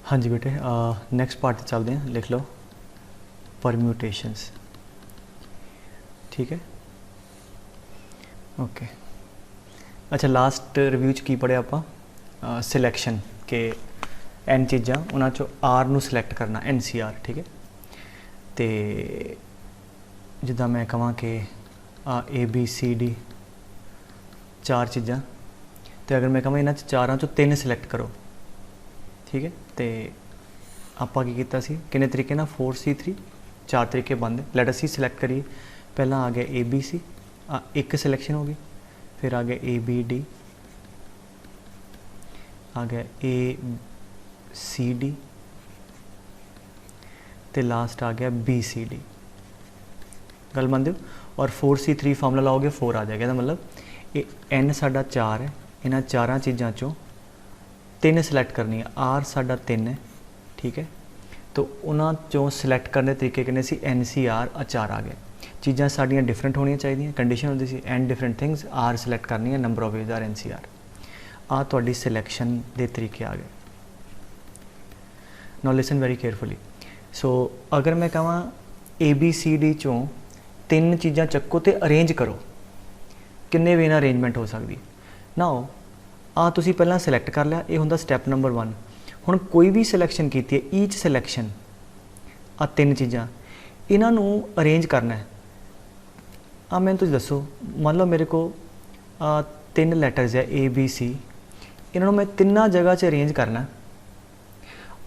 हाँ जी बेटे, next part चलते हैं। लिख लो परम्यूटेशंस। ठीक है, ओके। अच्छा, लास्ट रिव्यू च की पढ़िया आप सिलैक्शन के एन चीज़ां उन्हां चों आर नूं सिलैक्ट करना, NCR। ठीक है, तो जिद्दां मैं कहां कि ABCD 4 चीज़ां, तो अगर मैं कहां इन्हां च चारां चों 3 सिलैक्ट करो। ठीक है, तो आपां की कीता सी किन्ने तरीके ना 4C3 4 तरीके बनते। लेट अस सी सिलैक्ट करिए। पहला आ गया ABC, एक सिलैक्शन होगी। फिर आ गया ABD, आ गया ACD, तो लास्ट आ गया BCD। गल मनदे हो? और 4C3 फार्मूला लाओगे 4 आ जाएगा। मतलब ये N साडा 4 है, इन्हां चारां चीज़ां चों 3 सिलैक्ट करनी है। R साडा 3 है। ठीक है, तो उन्हां चों सिलैक्ट करने तरीके किन्ने सी NCR 4 आ गए। चीज़ां साड़ियाँ डिफरेंट होनी चाहिए। कंडीशन होती सी and different things are select करनी है, number of ways are NCR। आ तुहाडी सिलैक्शन के तरीके आ गए। Now listen very carefully. So अगर मैं कहां ABCD चों 3 चीज़ां चक्को तो अरेंज करो, किन्ने वे अरेंजमेंट हो सकती। नाउ तुसी पहला सिलैक्ट कर लिया, ये हुंदा स्टैप नंबर 1। हुण कोई भी सिलैक्शन की है, ईच सिलैक्शन 3 चीज़ां इन्हां नूं अरेंज करना है। मैंने तुझे दसो, मान लो मेरे को 3 लैटर्स है ABC, इन्हों मैं 3 जगह से अरेंज करना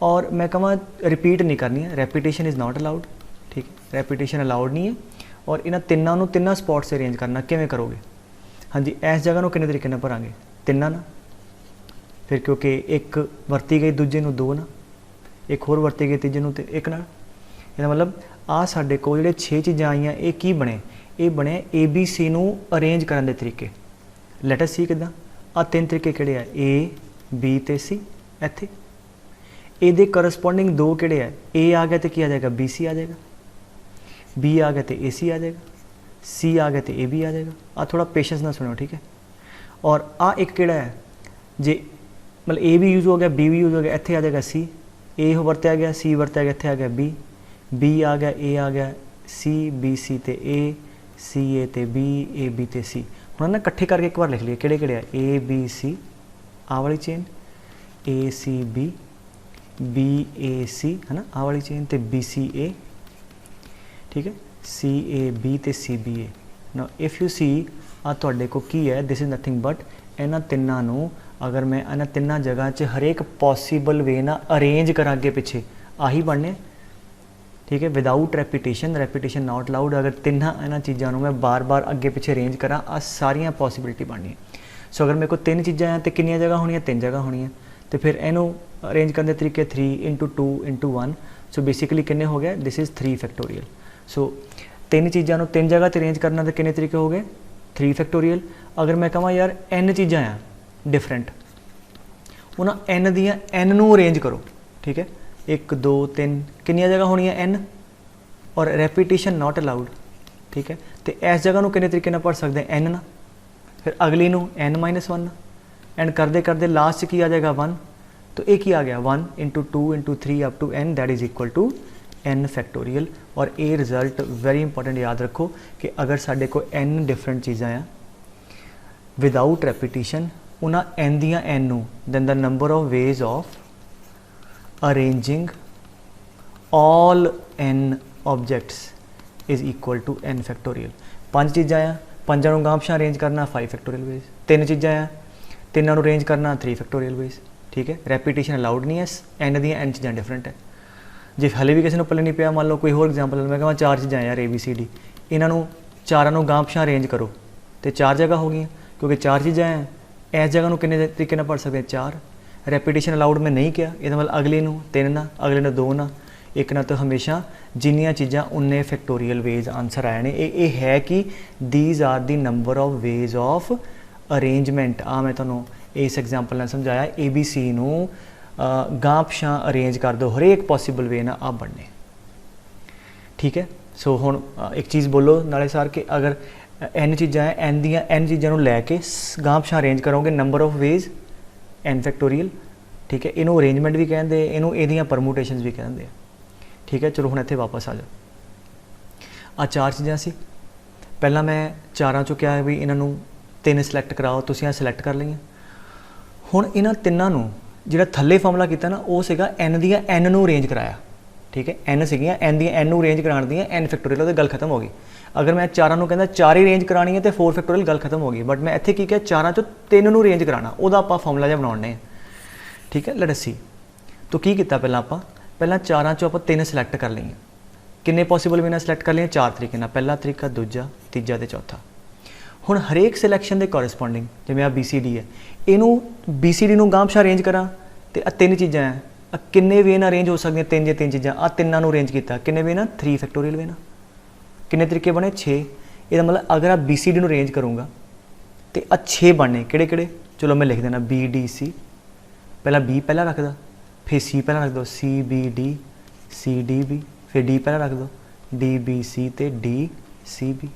और मैं कहा रिपीट नहीं करनी है। रेपीटेशन इज़ नॉट अलाउड। ठीक है, रेपीटेशन अलाउड नहीं है। और इन्होंने तीनों स्पॉट से अरेंज करना। किमें करोगे? हाँ जी, इस जगह को किन्ने तरीके भरांगे? 3 ना, फिर क्योंकि एक वरती गई दूजे नूं 2 ना, एक होर वरती गई तीजे नूं 1 ना। इसका मतलब साडे कोल जिहड़े 6 चीज़ां आईयां, ये की बने? ये बने ABC नूं अरेंज करने के तरीके। लेट अस सी किदां। 3 तरीके किहड़े आ? A B ते C। इत्थे ये करस्पोंडिंग 2 किहड़े आ? A आ गया तो की आ जाएगा? BC आ जाएगा। B आ गया तो AC आ जाएगा। C आ गया तो AB आ जाएगा। थोड़ा पेशेंस ना सुनो। ठीक है, और एक किहड़ा है जे मतलब A भी यूज़ हो गया, B भी यूज़ हो गया, इत्थे आ जाएगा C। A वरत्या गया, C वरत्या गया, इत्थे आ गया B। B आ गया, A आ गया, C BC ते A, CA ते B, AB ते C। हुण ना इकट्ठे करके एक बार लिख लिए किहड़े किहड़े ABC आ वाली चेन, ACB BAC है ना आ वाली चेन, ते BCA। ठीक है, CAB ते CBA। Now if you see तुहाडे को की है, दिस इज़ नथिंग बट इन्हां तिन्नां नूं अगर मैं इन्हां 3 जगह च हरेक पॉसीबल वे ना अरेंज करा अगे पिछे, आही बनने। ठीक है, विदाउट रेपीटेशन नॉट अलाउड। अगर 3 इन्हां चीज़ों को मैं बार बार अगे पिछे अरेंज करा, सारियां पॉसीबिलिटी बननी है। सो अगर मेरे को 3 चीज़ां हैं तो कितनी जगह होनी है? 3 जगह होनी है। तो फिर इनू अरेंज करने के तरीके 3 × 2 × 1। सो बेसिकली कितने हो गए? This is 3 factorial. सो 3 चीज़ों को 3 जगह पर अरेंज करना तो कितने तरीके हो गए? 3 फैक्टोरियल। अगर मैं कਹਾਂ यार N चीज़ां हैं डिफरेंट, उन्हें N दियाँ N नू अरेंज करो। ठीक है, 1 2 3 कितनी जगह होनी है? N। और रेपीटेशन नॉट अलाउड। ठीक है, तो इस जगह को कितने तरीके पढ़ सकते हैं? N ना, फिर अगली नू N-1 ना, एंड करते करते लास्ट की आ जाएगा 1। तो एक ही आ गया 1 × 2 × 3 up to N, that is equal to N factorial. और ये रिजल्ट वेरी इंपॉर्टेंट याद रखो कि अगर साढ़े को N डिफरेंट चीज़ां हैं विदाउट रेपीटेशन, उन्हें N दियाँ N नू, then the number of ways of arranging all N objects is equal to N factorial. 5 चीज़ां हैं, 5 नूं गांह पिछां अरेंज करना 5 फैक्टोरियल वेज। 3 चीज़ां हैं, 3 नूं अरेंज करना 3 फैक्टोरियल वेज। ठीक है, रेपीटेशन अलाउड नहीं है। N दियाँ N चीज़ां डिफरेंट है। जे हले भी किसी को पल्ले नहीं पिया, मान लो कोई होर एग्जाम्पल मैं कਹਾਂ 4 चीज़ां यार ABCD, इन्हों 4 गांह पिछां अरेंज करो तो 4 जगह हो गई। क्योंकि 4 चीज़ां हैं, इस जगह को कितने तरीके पढ़ सकते हैं? 4। रेपीटेशन अलाउड मैं नहीं किया, ये मतलब अगले नूं 3 ना, अगले नूं 2 ना, एक ना। तो हमेशा जिन्नियां चीज़ां उन्ने फैक्टोरियल वेज आंसर आए हैं। ये है कि these are the number of ways of arrangement. मैं तुहानूं इस एग्जाम्पल ने समझाया ABC नूं गांह पिछां अरेंज कर दो हरेक पॉसीबल वे ना आ बनने। ठीक है, सो हुण एक चीज़ बोलो नाले सार कि अगर N चीज़ां हैं, N दियाँ N चीज़ों को लैके गांह पिछां अरेंज करोगे, number of veg N factorial ठीक है, इनू अरेंजमेंट भी कहते, इनू इहदियां परमूटेशनस भी कहते हैं। ठीक है, चलो हुण इत्थे वापस आ जाओ। आ 4 चीज़ां सी, पहला मैं चारां चों क्या है भी इन्हां नूं 3 सिलेक्ट कराओ, तुसीं आ सिलेक्ट कर लईआं। हुण इन्हां तिन्नां नूं जिहड़ा थल्ले फॉर्मूला कीता ना वो सीगा एन दियां एन नूं अरेंज कराया। ठीक है, एन सीगियां, एन दियां एन नूं अरेंज कराउण दियां एन फैक्टोरियल, तो गल खत्म हो गई। अगर मैं चारां नूं कहंदा 4 ही अरेंज करानी है तो 4 फैक्टोरियल, गल खत्म हो गई। बट मैं इत्थे की किया चारां चों 3 नूं अरेंज कराना, उहदा आपां फॉर्मूला जिहा बनाउणे आ। ठीक है, लेट अस सी। तो की कीता पहलां आपां, पहलां चारां चों आपां 3 सिलेक्ट कर लईआं। किन्ने पॉसीबल वे नाल सिलेक्ट कर लईआं? 4 तरीके नाल, पहला तरीका, दूजा, तीजा ते चौथा। हुण हरेक सिलेक्शन के कोरसपोंडिंग जिवें आ BCD है, इनू BCD नूं गांह पिछां अरेंज करा तो 3 चीज़ां है, किन्ने वे नाल अरेंज हो सकदियां? 3 3 चीज़ां, आ तिन्नां नूं अरेंज किया किन्ने वे नाल? 3 फैक्टोरियल वे नाल। किन्ने तरीके बने? 6। इसदा मतलब अगर आप BCD नूं अरेंज करूँगा तो 6 बनने, किहड़े किहड़े? चलो मैं लिख देना BDC, पहला B पहला रख दो, फिर C पहला रख दो, CBD, CDB, फिर D पहला रख दो, DBC ते DCB।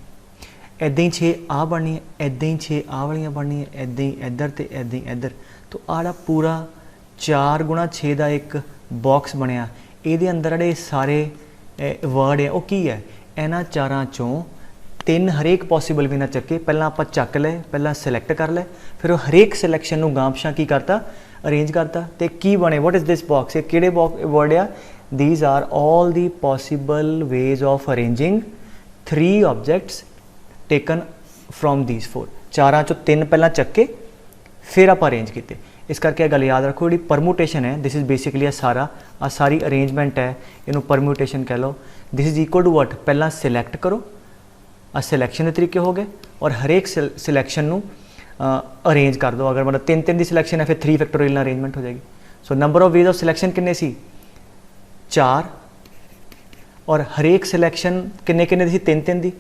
इदां ही 6 आ बननी है, इदां ही 6 आ वालियां बननी है, इदां ही इधर ते इदां ही इधर। तो आड़ा पूरा 4 गुणा 6 का एक बॉक्स बनया, ये अंदर ਜਿਹੜੇ सारे वर्ड है वो की है? इन्हां चारां चों 3 हरेक पॉसीबल भी ना चक्के, पहला आप चक ले, पहला सिलेक्ट कर ले, फिर हरेक सिलेक्शन नूं गांह पिछां की करता? अरेंज करता। तो की बने? What is this box? ये किहड़े वर्ड आ? These are all the possible ways of arranging 3 objects taken from these 4। चारां चों 3 पहला चक्के, फिर आप अरेंज किए। इस करके गल याद रखो, जी परमूटेशन है, दिस इज़ बेसिकली आ सारी अरेंजमेंट है, इनू परम्यूटेशन कह लो। This is equal to what? पहला सिलेक्ट करो, आ सिलेक्शन के तरीके हो गए, और हरेक सिलेक्शन नू अरेंज कर दो। अगर मतलब 3 3 की सिलेक्शन है फिर 3 फैक्टोरियल अरेंजमेंट हो जाएगी। So number of ways of selection किन्ने सी? 4, और हरेक सिलेक्शन किन्ने किन्ने दी सी? 3 3 दी।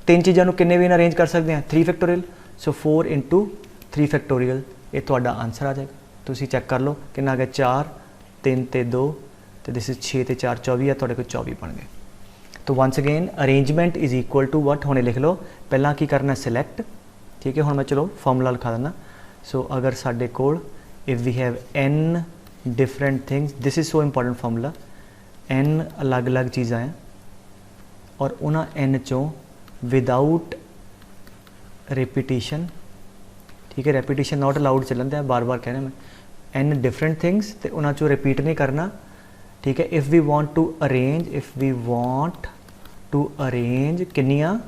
3 चीज़ों को किन्ने वे अरेंज कर सकते हैं? 3 फैक्टोरियल। सो 4 × 3 फैक्टोरियल, ये तुहाडा आंसर आ जाएगा। तुसीं चैक कर लो कितना आ गया? 4 3 ते 2, तो दिस इज 6 ते 4 24 है, तुहाडे कोल 24 बन गए। तो once again arrangement is equal to what? हुणे लिख लो, पहला की करना? सिलेक्ट। ठीक है, हुण मैं चलो फॉर्मूला लिखा देना। सो अगर साडे कोल if we have n different things, this is so important formula, n अलग अलग चीज़ां हैं और उन्हां n चों विदाउट रिपीटिशन, ठीक है, रेपीटिशन नॉट अलाउड चलन दिया, बार बार कह रहा मैं, n डिफरेंट थिंग्स, तो उन्हां चों रिपीट नहीं करना। ठीक है, if we want to arrange किन्नियां?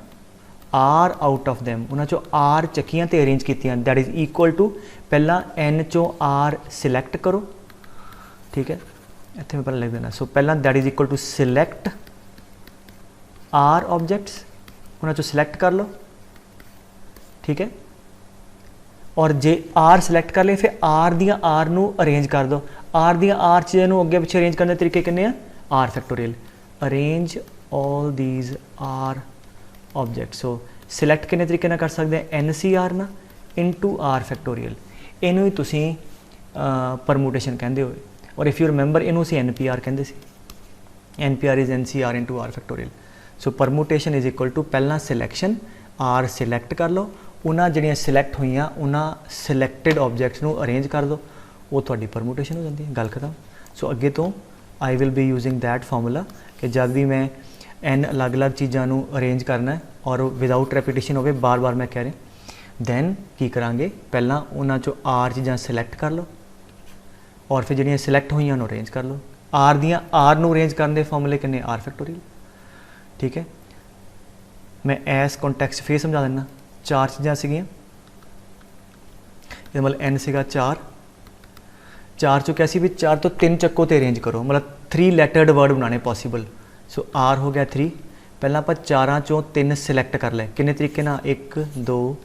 R आउट ऑफ दैम, उन्हां चों R चक्कियां ते अरेंज कीतियां, दैट इज़ इक्वल टू पहला n चों R सिलेक्ट करो। ठीक है, इत्थे मैं पहले लिख देना। सो पहला that is equal to select R objects, उन्हां चों सिलेक्ट कर लो। ठीक है, और जे R सिलेक्ट कर ले फिर R दियां R नू अरेंज कर दो। R दियां R चीज़ों नू अगे पिछे अरेंज करने के तरीके किन्ने हैं? R factorial. Arrange all these R object. So select किन्ने तरीके नाल कर सकते हैं? NCR ना इनटू R फैक्टोरियल। इनू ही तुसीं परमूटेशन कहंदे हो, और इफ़ यू रिमेंबर इनू असीं NPR कहंदे सी। NPR is NCR into R factorial. So permutation is equal to पहला सिलेक्शन, R सिलेक्ट कर लो, उन्हां जिहड़ियां सिलेक्ट हुईयां उन्हां सिलेक्टेड ऑब्जेक्ट्स नू अरेंज कर दो, वो तुहाडी परमूटेशन हो जाती है, गल खत्म। सो अगे तो I will be using that formula कि जब भी मैं n अलग अलग चीज़ों नू अरेंज करना है और विदाउट रेपीटिशन होवे, बार बार मैं कह रहा, दैन की करांगे? पहला उन्हां चों R चीज़ां सिलेक्ट कर लो, और फिर जिहड़ियां सिलेक्ट हुईयां नू अरेंज कर लो। R दियां R नू अरेंज करने के फॉर्मूले किन्ने? R factorial. ठीक है, मैं इस कॉन्टैक्स्ट फिर समझा देना। 4 चीज़ां सीगियां, ये मतलब n सीगा 4, 4 चों क्या सी भी 4 तो 3 चक्को ते अरेंज करो, मतलब 3 लैटर्ड वर्ड बनाने पॉसीबल। सो R हो गया 3, पहला आप 4 चों 3 सिलेक्ट कर ले, किन्ने तरीके ना? 1 2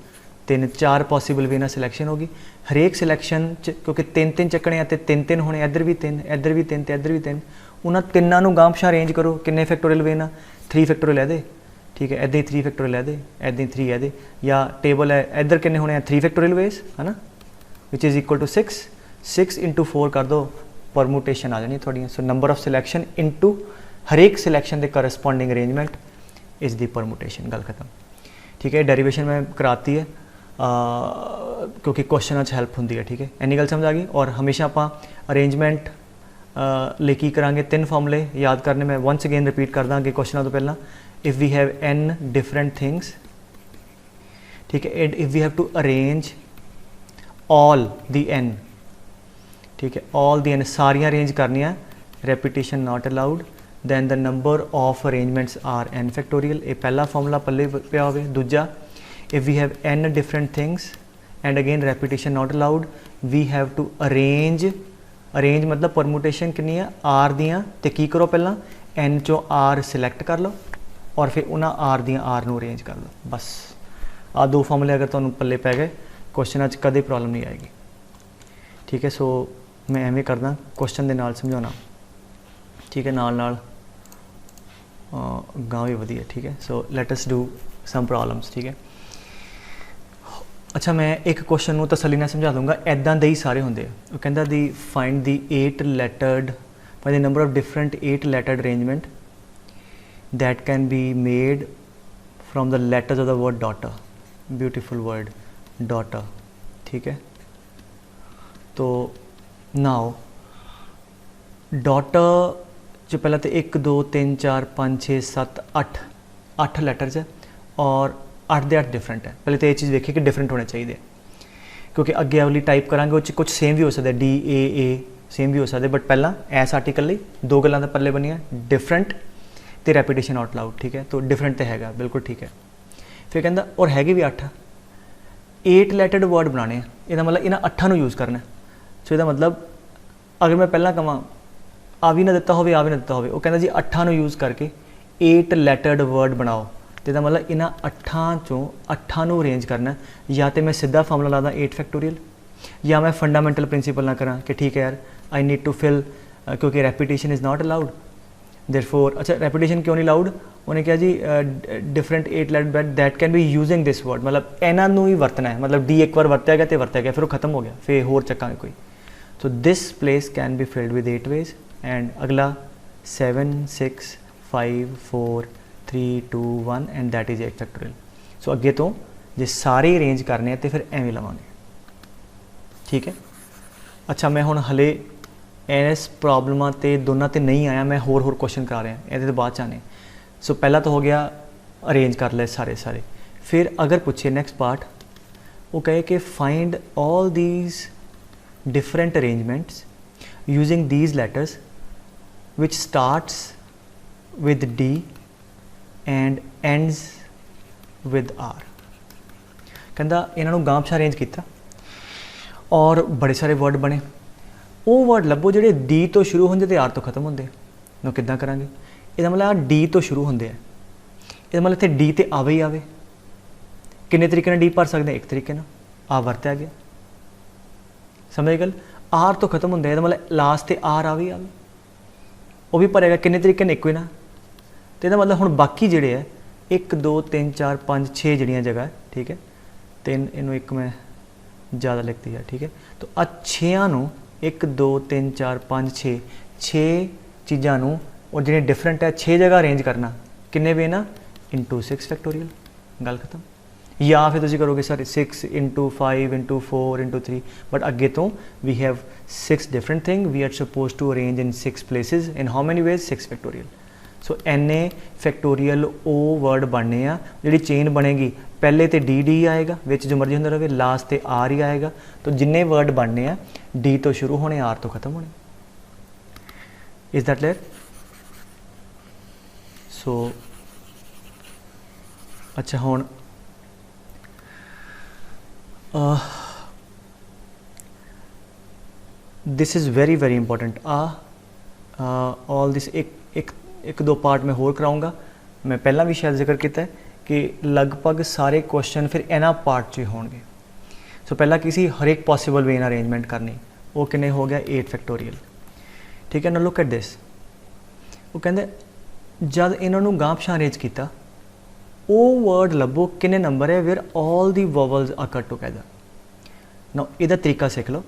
3 4 पॉसीबल वे ना सिलेक्शन होगी। हरेक सिलेक्शन क्योंकि 3 3 चक्कने तो 3 3 होने, इधर भी 3 इधर भी 3 इधर भी 3, उन्होंने तिनों नू गांह पिछां अरेंज करो, किन्ने फैक्टोरियल वे ना? 3 फैक्टोरियल है। ठीक है, इदां ही 3 फैक्टोरियल है, इदां ही 3 है, या टेबल है इधर किन्ने होने हैं? 3 फैक्टोरियल वेज है ना, विच इज़ इक्वल टू 6 × 4 कर दो, परमूटेशन आ जानी थोड़ी। So number of selection into हरेक सिलेक्शन के करस्पॉन्डिंग अरेंजमेंट इज़ दी परमूटेशन, गल खत्म। ठीक है, डेरिवेशन में कराती है, क्योंकि क्वेश्चन हेल्प होंगी है। ठीक है, इन्नी गल समझ आ गई। और हमेशा आप अरेंजमेंट लिए की करांगे, 3 फॉर्मूले याद करने। मैं वंस अगेन रिपीट कर दा कि क्वेश्चनों तो पहला, if we have n different things, ठीक है, and if we have to arrange all the n, ठीक है, ऑल दी n सारियां अरेंज करनियां, repetition not allowed, then the number of arrangements are n factorial. ये पहला फॉर्मूला पल्ले पिया होवे। दूजा, if we have n different things and again repetition not allowed, we have to arrange मतलब permutation कितनी है आर दियाँ, तो की करो पहला n चो r सिलैक्ट कर लो और फिर उन्हें r दियाँ r नू अरेंज कर लो। बस आ 2 फॉर्मूले अगर तुहानू पल्ले पै गए, क्वेश्चन कदे प्रॉब्लम नहीं आएगी। ठीक है, सो मैं एवें करदा क्वेश्चन दे नाल समझाना। ठीक है, नाल नाल गाँव भी वधिया। ठीक है, so let us do some problems. ठीक है, अच्छा मैं एक क्वेश्चन में तसली ना समझा दूंगा। इदा दे ही सारे होंगे। वो कहता the find the 8 lettered, find the number of different 8 lettered arrangement that can be made from the letters of the word daughter. Beautiful word daughter. ठीक है, तो नाउ डॉटर जो पहला तो 1 2 3 4 5 6 7 8 लैटर्स है और 8 दे 8 डिफरेंट है। पहले तो ये चीज़ देखिए कि डिफरेंट होने चाहिए, क्योंकि अगे वाली टाइप करांगे वो कुछ सेम भी हो सकता है, डी ए सेम भी हो सकता है, बट पहला एस आर्टिकल लिए 2 गल्लां दा पल्ले बनिया, डिफरेंट तो रेपीटिशन नॉट अलाउड। ठीक है, तो डिफरेंट तो हैगा, बिल्कुल ठीक है। फिर कहता और हैगे भी 8 लैटर्ड वर्ड बनाने, इसका मतलब इन्हां 8 यूज़ करना। सो इसका मतलब अगर मैं पहला कहां आ भी ना दिता हो, आ भी ना दिता हो, वो कहता जी 8 यूज़ करके 8 लैटर्ड वर्ड बनाओ, तो इसका मतलब इन्हां 8 चों 8 अरेंज करना। या तो मैं सीधा फॉर्मूला लादा 8 फैक्टोरियल, या मैं फंडामेंटल प्रिंसीपल ना करा कि ठीक है यार आई नीड टू फिल, क्योंकि repetition is not allowed, therefore. अच्छा रेपीटिशन क्यों नहीं अलाउड? उन्हें कहा जी different 8 lettered that can be using this word, मतलब इन्हों ही वरतना है, मतलब डी एक बार वरत्या गया तो वरत्या गया, फिर वो खत्म हो गया, फिर होर चक्कांगे कोई। So this place can be filled with 8 ways. And अगला 7 6 5 4 3 2 1 and that is 8 factorial. So अगे तो जे सारे अरेंज करने तो फिर एवें लवांगे। ठीक है, अच्छा मैं हुण हले इस प्रॉब्लमां ते दोनों ते नहीं आया, मैं होर क्वेश्चन करा रहा, ये तो बाद च आने। सो पहला तो हो गया अरेंज कर ले सारे। फिर अगर पूछे नेक्स्ट पार्ट, वो कहे कि find all these different arrangements using these letters which starts with D and ends with R. कहता इन्हों गांह पिछां अरेंज किया और बड़े सारे वर्ड बने। वो वर्ड लभो जिहड़े डी तो शुरू होंदे ते आर तो खत्म होंदे। ना किद्दां करांगे? इसदा मतलब डी तो शुरू होंदे है, इसदा मतलब इत्थे डी ते आवे ही आवे। किन्ने तरीके नाल डी भर सकते हैं? एक तरीके नाल आ वरत्या गया, समझ गल। आर तो खत्म होंदे, इसदा मतलब लास्ट ते आर आवे ही आवे, वो भी भरेगा किन्ने तरीके नाल? इक्को ही ना। तो इसदा मतलब हुण बाकी जिहड़े है 1 2 3 4 5 6 जिहड़ियां जगह है, ठीक है, 3 इनू एक मैं ज़्यादा लिखती है। ठीक है, तो आ 6 1 2 3 4 5 6 चीज़ों और जिन्हें डिफरेंट है 6 जगह अरेंज करना, किन्ने वे ना इंटू 6 फैक्टोरियल, गल खत्म। या फिर तुम करोगे सर 6 इंटू 5 इंटू 4 इंटू 3, बट अगे तो we have 6 different thing, we are suppose to arrange in 6 places in how many ways? 6 factorial. So n factorial ओ वर्ड बनने आ, जी चेन बनेगी पहले तो डी आएगा, विच जो मर्जी होंदा रहे, लास्ट ते आर ही आएगा। तो जिन्ने वर्ड बनने आ डी तो शुरू होने, आर तो खत्म होने। Is that clear? सो अच्छा हुण this is very very important. All this एक दो पार्ट में होर कराऊंगा। मैं पहला भी शायद जिक्र किया है कि लगभग सारे क्वेश्चन फिर इन्हां पार्ट च होंगे। सो पहला किसी हर एक पॉसिबल वे अरेंजमेंट करनी, वो किन्ने हो गया 8 फैक्टोरियल। ठीक है ना, लुक एट दिस। वो कहते जब इन्हों गांह पिछां अरेंज किया, वो वर्ड लभो किन्ने नंबर है where all the vowels occur together. ना इहदा तरीका सीख लो।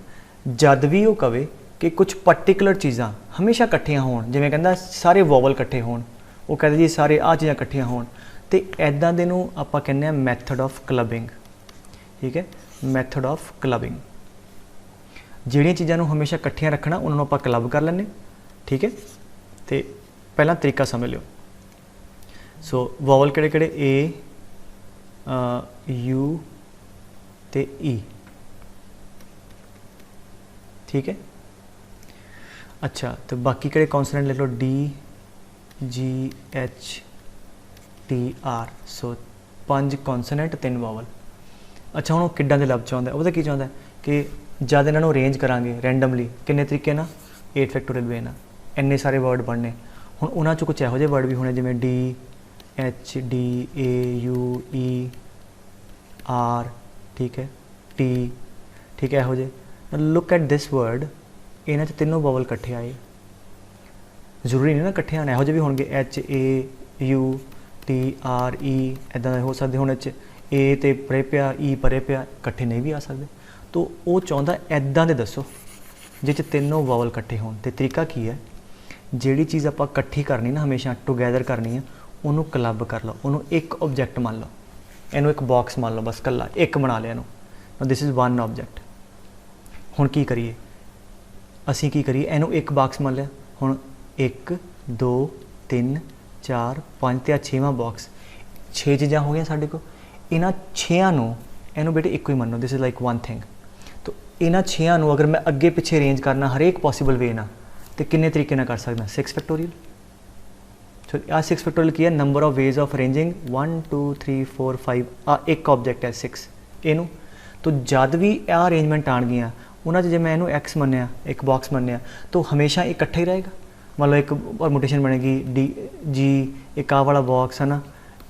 जद भी वो कहे कि कुछ पर्टिकुलर चीज़ां हमेशा इकट्ठियां होण, जिवें कहंदा सारे वोवल इकट्ठे होण, वो कहते जी सारे आ चीज़ां इकट्ठियां होण, तो इदां दे नूं आपां कहने मैथड ऑफ क्लबिंग, ठीक है। मैथड ऑफ क्लबिंग, ਜਿਹੜੀਆਂ ਚੀਜ਼ਾਂ ਨੂੰ ਹਮੇਸ਼ਾ ਇਕੱਠੀਆਂ ਰੱਖਣਾ ਉਹਨਾਂ ਨੂੰ ਆਪਾਂ ਕਲੱਬ ਕਰ ਲੈਂਦੇ, ਠੀਕ ਹੈ। ਤੇ ਪਹਿਲਾਂ ਤਰੀਕਾ ਸਮਝ ਲਿਓ। ਸੋ ਵੋਵਲ ਕਿਹੜੇ ਕਿਹੜੇ, ਏ ਯੂ ਤੇ ਈ, ठीक है। अच्छा तो बाकी किहड़े कॉन्सोनेंट लिख लो, D G H T R. So 5 consonant 3 vowel. अच्छा हुण किड्डां दे लफ्ज़ चाहुंदा, ਉਹਦਾ ਕੀ ਚਾਹੁੰਦਾ कि जद इन्हां नूं अरेंज करांगे रैंडमली किन्ने तरीके ना 8 फैक्टोरियल वे ना इन्ने सारे वर्ड बनने। हुण उन्हां चों कुछ इहो ਜਿਹੇ वर्ड भी होने जिवें D H D A you E R, ठीक है, टी, ठीक है, इहो ਜਿਹੇ। लुक एट दिस वर्ड, इन्हां च तीनों वॉवल इकट्ठे आए, जरूरी नहीं ना इकट्ठे आने, इहो ਜਿਹੇ भी होणगे H A U T R E, इदां दे हो सकदे। हुण च ए ते परे पिया ई परे पिया, इकट्ठे नहीं भी आ सकदे। तो वो चाहुंदा इदां दे दसो जिह च तीनों वॉवल इकट्ठे होण। ते तरीका की है, जिहड़ी चीज़ आपां इकट्ठी करनी ना हमेशा टुगैदर करनी है, उहनूं क्लब कर लो, उहनूं एक ऑब्जैक्ट मान लो, इहनूं एक बॉक्स मान लो, बस कल्ला एक बना लिया इहनूं। This is one object. हुण की करिए, असीं की करिए, इहनूं एक बॉक्स मान लिया। हुण 1 2 3 4 5 ते 6वां बॉक्स, 6 चीज़ां हो गई साडे कोल। इन्हां 6 नूं इहनूं बेटे इक्को ही मन्नो, this is like one thing. तो इन्हां 6 नूं अगर मैं अगे पिछे अरेंज करना हरेक पॉसीबल वे ना, तो किन्ने तरीके नाल कर सकदा, 6 फैक्टोरियल। सो आ 6 फैक्टोरियल की है, number of ways of arranging 1 2 3 4 5। आ एक ऑब्जैक्ट है 6 इनू। तो जद भी आ अरेंजमेंट आउणगियां उन्हां 'च जे मैं इनू एक्स मन्निया, एक बॉक्स मन्निया, तो हमेशा इकट्ठा ही रहेगा। मतलब एक परमुटेशन बनेगी डी जी, एक आ वाला बॉक्स है ना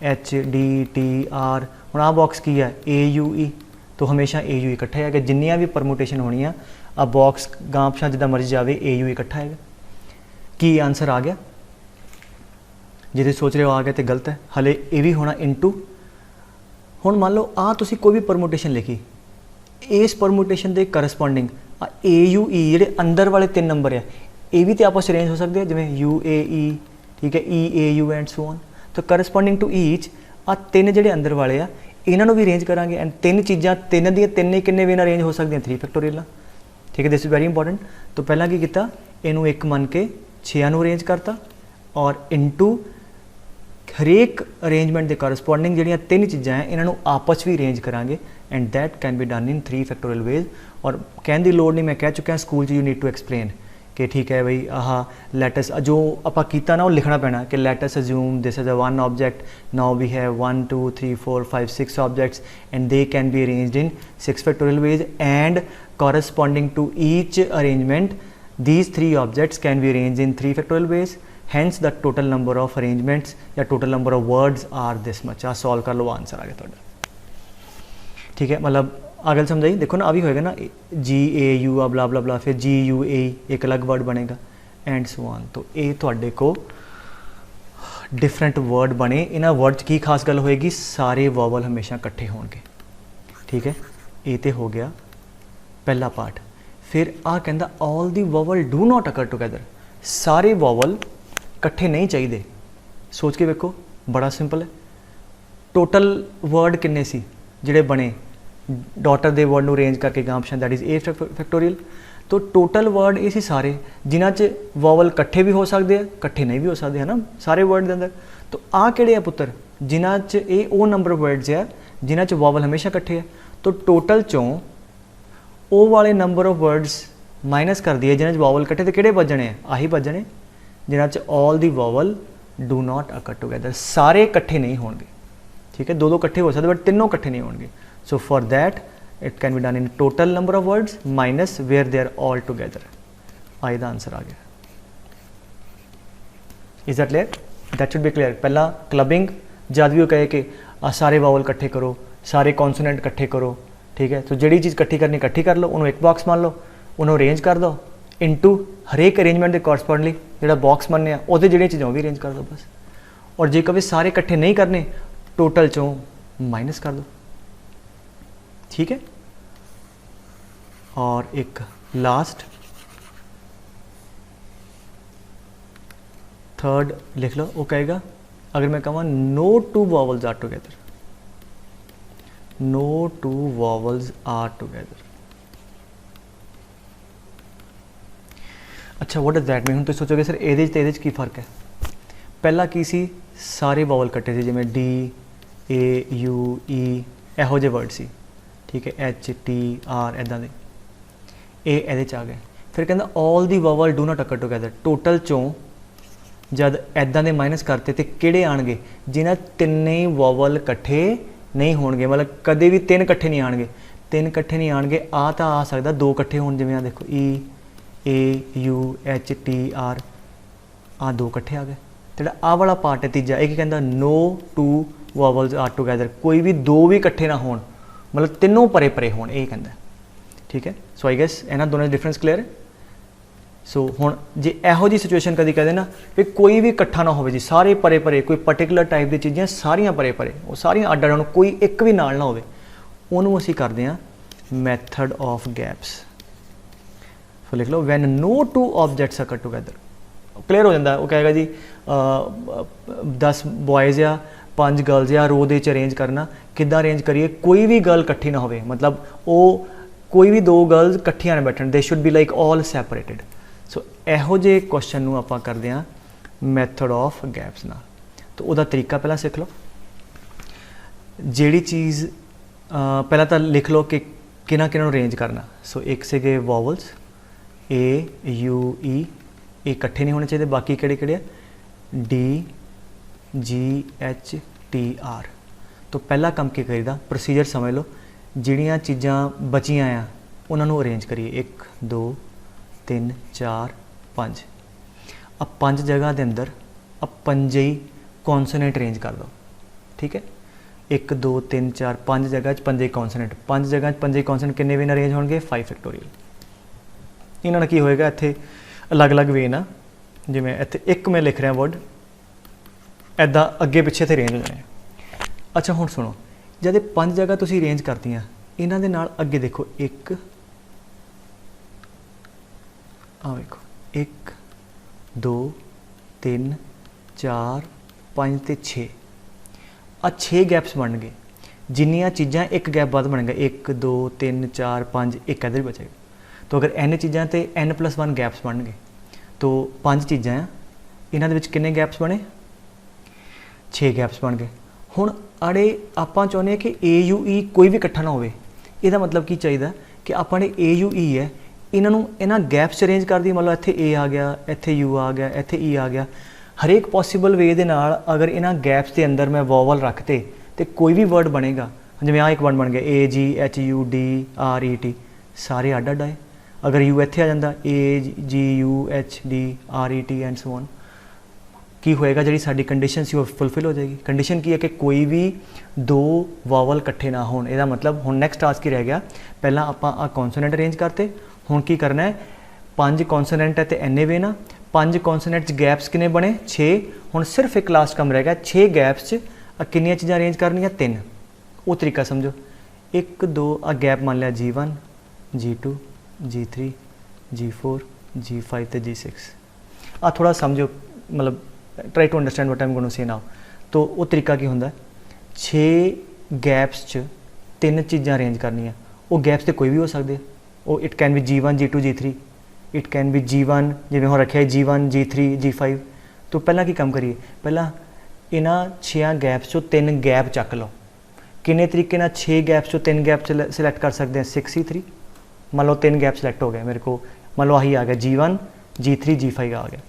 एच डी टी आर। हुण आ बॉक्स की है ए यू ई, तो हमेशा ए यू इकट्ठा है। जिन्नियां भी परमुटेशन होनी आ बॉक्स गां पिछां जिद्दां मर्जी जावे, ए यू इकट्ठा है। की आंसर आ गया? जे सोच रहे हो आ गया तो गलत है, हले ये भी होना इनटू। हुण मान लो आ तुसीं कोई भी परमुटेशन लिखी, इस परमुटेशन के करस्पॉन्डिंग ए यू ई जिहड़े अंदर वाले 3 नंबर है, ये भी तो आपस अरेंज हो सकते हैं, जिवें यू ए ई, ठीक है, ई ए यू एंड सो ऑन। तो करस्पॉन्डिंग टू ईच आ 3 जिहड़े अंदर वाले आ, इन्हों भी अरेंज करांगे। एंड 3 चीज़ां 3 दी 3 किन्ने वे अरेंज हो सकती हैं, 3 फैक्टोरियल। ठीक है, दिस इज़ वेरी इंपॉर्टेंट। तो पहला की किया, इनू एक मन के 6 अरेंज करता और इनटू हरेक अरेंजमेंट के करस्पॉन्डिंग जिहड़ियां 3 चीज़ां हैं इन्हों आपस भी अरेंज करांगे। And that can be done in 3 factorial ways. और कहने की लोड़ नहीं, मैं कह चुका school you need to explain कि ठीक है भाई आह लैटस जो आपां कीता ना वो लिखना पैना कि let's assume this is a one object, now we have 1 2 3 4 5 6 objects and they can be arranged in 6 factorial ways and corresponding to each arrangement these 3 objects can be arranged in 3 factorial ways. Hence the total number of arrangements या total number of words are this much। आ solve कर लो, answer आ गया तुहाडा। ठीक है, मतलब अगल समझाई। देखो ना अभी होएगा ना जी ए यू आ ब्ला ब्ला ब्ला, फिर जी यू ए एक अलग वर्ड बनेगा एंड सो ऑन। तो ये तुहाडे को डिफरेंट वर्ड बने। इन्हां वर्ड की खास गल होएगी, सारे वॉवल हमेशा इकट्ठे होणगे। ठीक है, ये तो हो गया पहला पार्ट। फिर आ कहता all the vowel do not occur together, सारे वॉवल इकट्ठे नहीं चाहिए। सोच के वेखो, बड़ा सिंपल है। टोटल वर्ड किन्ने सी जिहड़े बने डॉटर दे वर्ड नूं अरेंज करके गां पिछां, दैट इज़ 8 फैक्टोरियल। तो टोटल वर्ड ये सी सारे जिन्हां च वॉवल इकट्ठे भी हो सकते हैं, इकट्ठे नहीं भी हो सकते, है ना, सारे वर्ड के अंदर। तो आ किहड़े आ पुत्तर जिन्हां च ये वो नंबर वर्ड्स है जिन्हां च वॉवल हमेशा इकट्ठे है। तो टोटल चों ਉਹ वाले नंबर ऑफ वर्ड्स माइनस कर दिए जिन्हें वॉवल इकट्ठे, तो किहड़े बजने आही बजने जिन्हां च all the vowel do not occur together, सारे इकट्ठे नहीं होंगे। ठीक है, 2 इकट्ठे हो सकते बट तीनों इकट्ठे नहीं होंगे। So for that it can be done in total number of words minus where they are all together. आई दा आंसर आ गया। Is that clear? That should be clear. पहला क्लबिंग जब भी वो कहे कि सारे वॉवल इकट्ठे करो, सारे कॉन्सोनेंट इकट्ठे करो। ठीक है, तो जिहड़ी चीज़ इकट्ठी करनी इकट्ठी कर लो, उन्होंने एक बॉक्स मान लो, उन्होंने अरेंज कर दो इनटू हरेक अरेंजमेंट के कॉरस्पॉन्डली जो बॉक्स बनने वो जिहड़ियां चीज़ां वो भी अरेंज कर दो बस। और जे कभी सारे इकट्ठे नहीं करने, टोटल चों माइनस कर दो। ठीक है, और एक लास्ट थर्ड लिख लो। वो कहेगा अगर मैं कहूँ no two vowels are together, no two vowels are together। अच्छा व्हाट डज दैट मीन। ਹੁਣ ਤੁਸੀਂ ਸੋਚੋਗੇ ਸਰ ਇਹਦੇ 'ਚ ਤੇ ਇਹਦੇ 'ਚ ਕੀ ਫਰਕ ਹੈ। ਪਹਿਲਾਂ ਕੀ ਸੀ, ਸਾਰੇ ਵਾਵਲ ਇਕੱਠੇ ਸੀ, ਜਿਵੇਂ ਡੀ ਏ ਯੂ ਈ ਇਹੋ ਜਿਹੇ ਵਰਡ ਸੀ, ਠੀਕ ਹੈ, ਐਚ ਟੀ ਆਰ ਇੱਦਾਂ ਦੇ, ਇਹ ਇਹਦੇ 'ਚ ਆ ਗਏ। ਫਿਰ ਕਹਿੰਦਾ all the vowel do not occur together. Total 'ਚੋਂ ਜਦ ਇੱਦਾਂ ਦੇ ਮਾਈਨਸ ਕਰਤੇ ਤੇ ਕਿਹੜੇ ਆਣਗੇ, ਜਿਨ੍ਹਾਂ ਤਿੰਨੇ ਵਾਵਲ ਇਕੱਠੇ ਨਹੀਂ ਹੋਣਗੇ, ਮਤਲਬ ਕਦੇ ਵੀ ਤਿੰਨ ਇਕੱਠੇ ਨਹੀਂ ਆਣਗੇ। ਤਿੰਨ ਇਕੱਠੇ ਨਹੀਂ ਆਣਗੇ, ਆ ਤਾਂ ਆ ਸਕਦਾ ਦੋ ਇਕੱਠੇ ਹੋਣ, ਜਿਵੇਂ ਆ ਦੇਖੋ ਈ ਏ ਯੂ ਐਚ ਟੀ ਆਰ, ਆ ਦੋ ਇਕੱਠੇ ਆ ਗਏ। ਜਿਹੜਾ ਆਹ ਵਾਲਾ ਪਾਰਟ ਹੈ ਤੀਜਾ, ਇਹ ਕੀ ਕਹਿੰਦਾ, ਨੋ ਟੂ ਵਾਵਲਸ ਆਰ ਟੂਗੈਦਰ, ਕੋਈ ਵੀ ਦੋ ਵੀ ਇਕੱਠੇ ਨਾ ਹੋਣ, ਮਤਲਬ ਤਿੰਨੋਂ ਪਰੇ ਪਰੇ ਹੋਣ, ਇਹ ਕਹਿੰਦਾ, ਠੀਕ ਹੈ। ਸੋ ਆਈ ਗੈਸ ਇਹਨਾਂ ਦੋਨਾਂ ਦਾ ਡਿਫਰੈਂਸ ਕਲੀਅਰ ਹੈ। ਸੋ ਹੁਣ ਜੇ ਇਹੋ ਜਿਹੀ ਸਿਚੁਏਸ਼ਨ ਕਦੀ ਕਹਦੇ ਨਾ ਵੀ ਕੋਈ ਵੀ ਇਕੱਠਾ ਨਾ ਹੋਵੇ ਜੀ, ਸਾਰੇ ਪਰੇ ਪਰੇ, ਕੋਈ ਪਰਟੀਕੂਲਰ ਟਾਈਪ ਦੀ ਚੀਜ਼ਾਂ ਸਾਰੀਆਂ ਪਰੇ ਪਰੇ, ਉਹ ਸਾਰੀਆਂ ਅੱਡ ਅੱਡ ਹੋਣ, ਕੋਈ ਇੱਕ ਵੀ ਨਾਲ ਨਾ ਹੋਵੇ, ਉਹਨੂੰ ਅਸੀਂ ਕਰਦੇ ਹਾਂ ਮੈਥਡ ਆਫ ਗੈਪਸ। ਸੋ ਲਿਖ ਲਓ when no two objects occur together. Clear ਹੋ ਜਾਂਦਾ। ਉਹ ਕਹੇਗਾ ਜੀ 10 ਬॉयज़ ਆ 5 ਗਰਲਸ ਆ, ਰੋ ਦੇ 'ਚ ਅਰੇਂਜ ਕਰਨਾ, ਕਿੱਦਾਂ ਅਰੇਂਜ ਕਰੀਏ, ਕੋਈ ਵੀ ਗਰਲ ਇਕੱਠੀ ਨਾ ਹੋਵੇ, ਮਤਲਬ ਉਹ ਕੋਈ ਵੀ ਦੋ ਗਰਲਸ ਇਕੱਠੀਆਂ ਨਾ ਬੈਠਣ, they should be like all separated. So ਇਹੋ ਜਿਹੇ ਕੁਐਸਚਨ ਨੂੰ ਆਪਾਂ ਕਰਦੇ ਹਾਂ ਮੈਥਡ ਆਫ ਗੈਪਸ ਨਾਲ। ਤਾਂ ਉਹਦਾ ਤਰੀਕਾ ਪਹਿਲਾਂ ਸਿੱਖ ਲਓ। ਜਿਹੜੀ ਚੀਜ਼ ਪਹਿਲਾਂ ਤਾਂ ਲਿਖ ਲਓ ਕਿ ਕਿਹਨਾਂ ਕਿਹਨਾਂ ਨੂੰ ਅਰੇਂਜ ਕਰਨਾ। ਸੋ ਇੱਕ ਸੀਗੇ ਵਾਵਲਸ ਏ ਯੂ ਈ, ਇਹ ਇਕੱਠੇ ਨਹੀਂ ਹੋਣੇ ਚਾਹੀਦੇ। ਬਾਕੀ ਕਿਹੜੇ ਕਿਹੜੇ ਆ, D G H T R. ਤਾਂ ਪਹਿਲਾ ਕੰਮ ਕੀ ਕਰੀਦਾ, ਪ੍ਰੋਸੀਜਰ ਸਮਝ ਲਓ। ਜਿਹੜੀਆਂ ਚੀਜ਼ਾਂ ਬਚੀਆਂ ਆ ਉਹਨਾਂ ਨੂੰ ਅਰੇਂਜ ਕਰੀਏ, 1 2 3 4 5। ਆ 5 ਜਗ੍ਹਾ ਦੇ ਅੰਦਰ ਆ ਪੰਜੇ ਹੀ ਕੌਨਸੋਨੈਂਟ ਅਰੇਂਜ ਕਰ ਲਓ, ਠੀਕ ਹੈ। 1 2 3 4 5 ਜਗ੍ਹਾ 'ਚ ਪੰਜੇ ਕੌਨਸੋਨੈਂਟ, 5 ਜਗ੍ਹਾ 'ਚ ਪੰਜੇ ਕੌਨਸੋਨੈਂਟ ਕਿੰਨੇ ਵੇ ਨਾਲ ਅਰੇਂਜ ਹੋਣਗੇ, 5 ਫੈਕਟੋਰੀਅਲ। ਇਹਨਾਂ ਨਾਲ ਕੀ ਹੋਏਗਾ, ਇੱਥੇ ਅਲੱਗ-ਅਲੱਗ ਵੇ ਨਾ, ਜਿਵੇਂ ਇੱਥੇ ਇੱਕ ਮੈਂ ਲਿਖ ਰਿਹਾ ਵਰਡ, ਇੱਦਾਂ ਅੱਗੇ ਪਿੱਛੇ ਤੇ ਅਰੇਂਜ ਹੋ ਜਾਣੇ। ਅੱਛਾ ਹੁਣ ਸੁਣੋ, ਜਦ ਇਹ 5 ਜਗ੍ਹਾ ਤੁਸੀਂ ਅਰੇਂਜ ਕਰਤੀਆਂ, ਇਹਨਾਂ ਦੇ ਨਾਲ ਅੱਗੇ ਦੇਖੋ 1 ਆ ਵੇਖੋ 1 2 3 4 5 ਤੇ 6, ਆ 6 ਗੈਪਸ ਬਣ ਗਏ। ਜਿੰਨੀਆਂ ਚੀਜ਼ਾਂ ਇੱਕ ਗੈਪ ਬਾਅਦ ਬਣੇਗਾ, 1 2 3 4 5, ਇੱਕ ਇੱਧਰ ਬਚੇਗਾ। तो अगर n चीज़ा तो n+1 गैप्स बन गए, तो 5 चीज़ा आ, इन्हां दे विच किन्ने गैप्स बने, 6 गैप्स बन गए। हुण आड़े आपां चाहुंदे कि ए यू ई कोई भी इकट्ठा ना होवे। इहदा मतलब की चाहिए कि आपां ने ए यू ई है, इन्हां गैप्स अरेंज कर दी, मतलब इत्थे ए आ गया, इत्थे यू आ गया, इत्थे ई आ गया। हरेक पॉसीबल वे दे नाल अगर इन्हां गैप्स के अंदर मैं वॉवल रखते तो कोई भी वर्ड बनेगा। जिवें आ एक वर्ड बन गया A G H U D R E T, सारे अड्ड अड्ड आए। अगर यू इत्थे आ जाता A G U H D R E T and so on, की होएगा, जी साडी कंडीशन सी वो फुलफिल हो जाएगी। कंडीशन की है कि कोई भी दो वावल इकट्ठे ना होण। इहदा मतलब हुण नैक्सट टास्क ही रह गया, पहला आपां आ कॉन्सोनेंट अरेंज करते, हुण की करना है, 5 कॉन्सोनेंट है तो एने वे ना, 5 कॉन्सोनेंट गैप्स किने बने, 6। हुण सिर्फ एक लास्ट कम रह गया, 6 गैप्स कितनी चीज़ां अरेंज करनियां, 3। वो तरीका समझो, 1 2 आ गैप मान लिया G1 G2 G3 G4 G5 तो G6। आ थोड़ा समझो, मतलब try to understand what I am going to say now. तो वो तरीका की होंदा, 6 गैप्स च 3 चीज़ां अरेंज करनियां। वो गैप्स तो कोई भी हो सकते, वो it can B G1 G2 G3, it can B G1 जिवें हुण रखिया G1 G3 G5। तो पहला की काम करिए, पहला इन्हां 6 गैप्स चों 3 गैप चक लो। किन्ने तरीके नाल 6 गैप्स चों 3 गैप सिलैक्ट कर सकते हैं, 6C3। मान लो 3 गैप सिलैक्ट हो गए मेरे को, मान लो आही आ गया G1 G3 G5 आ गया,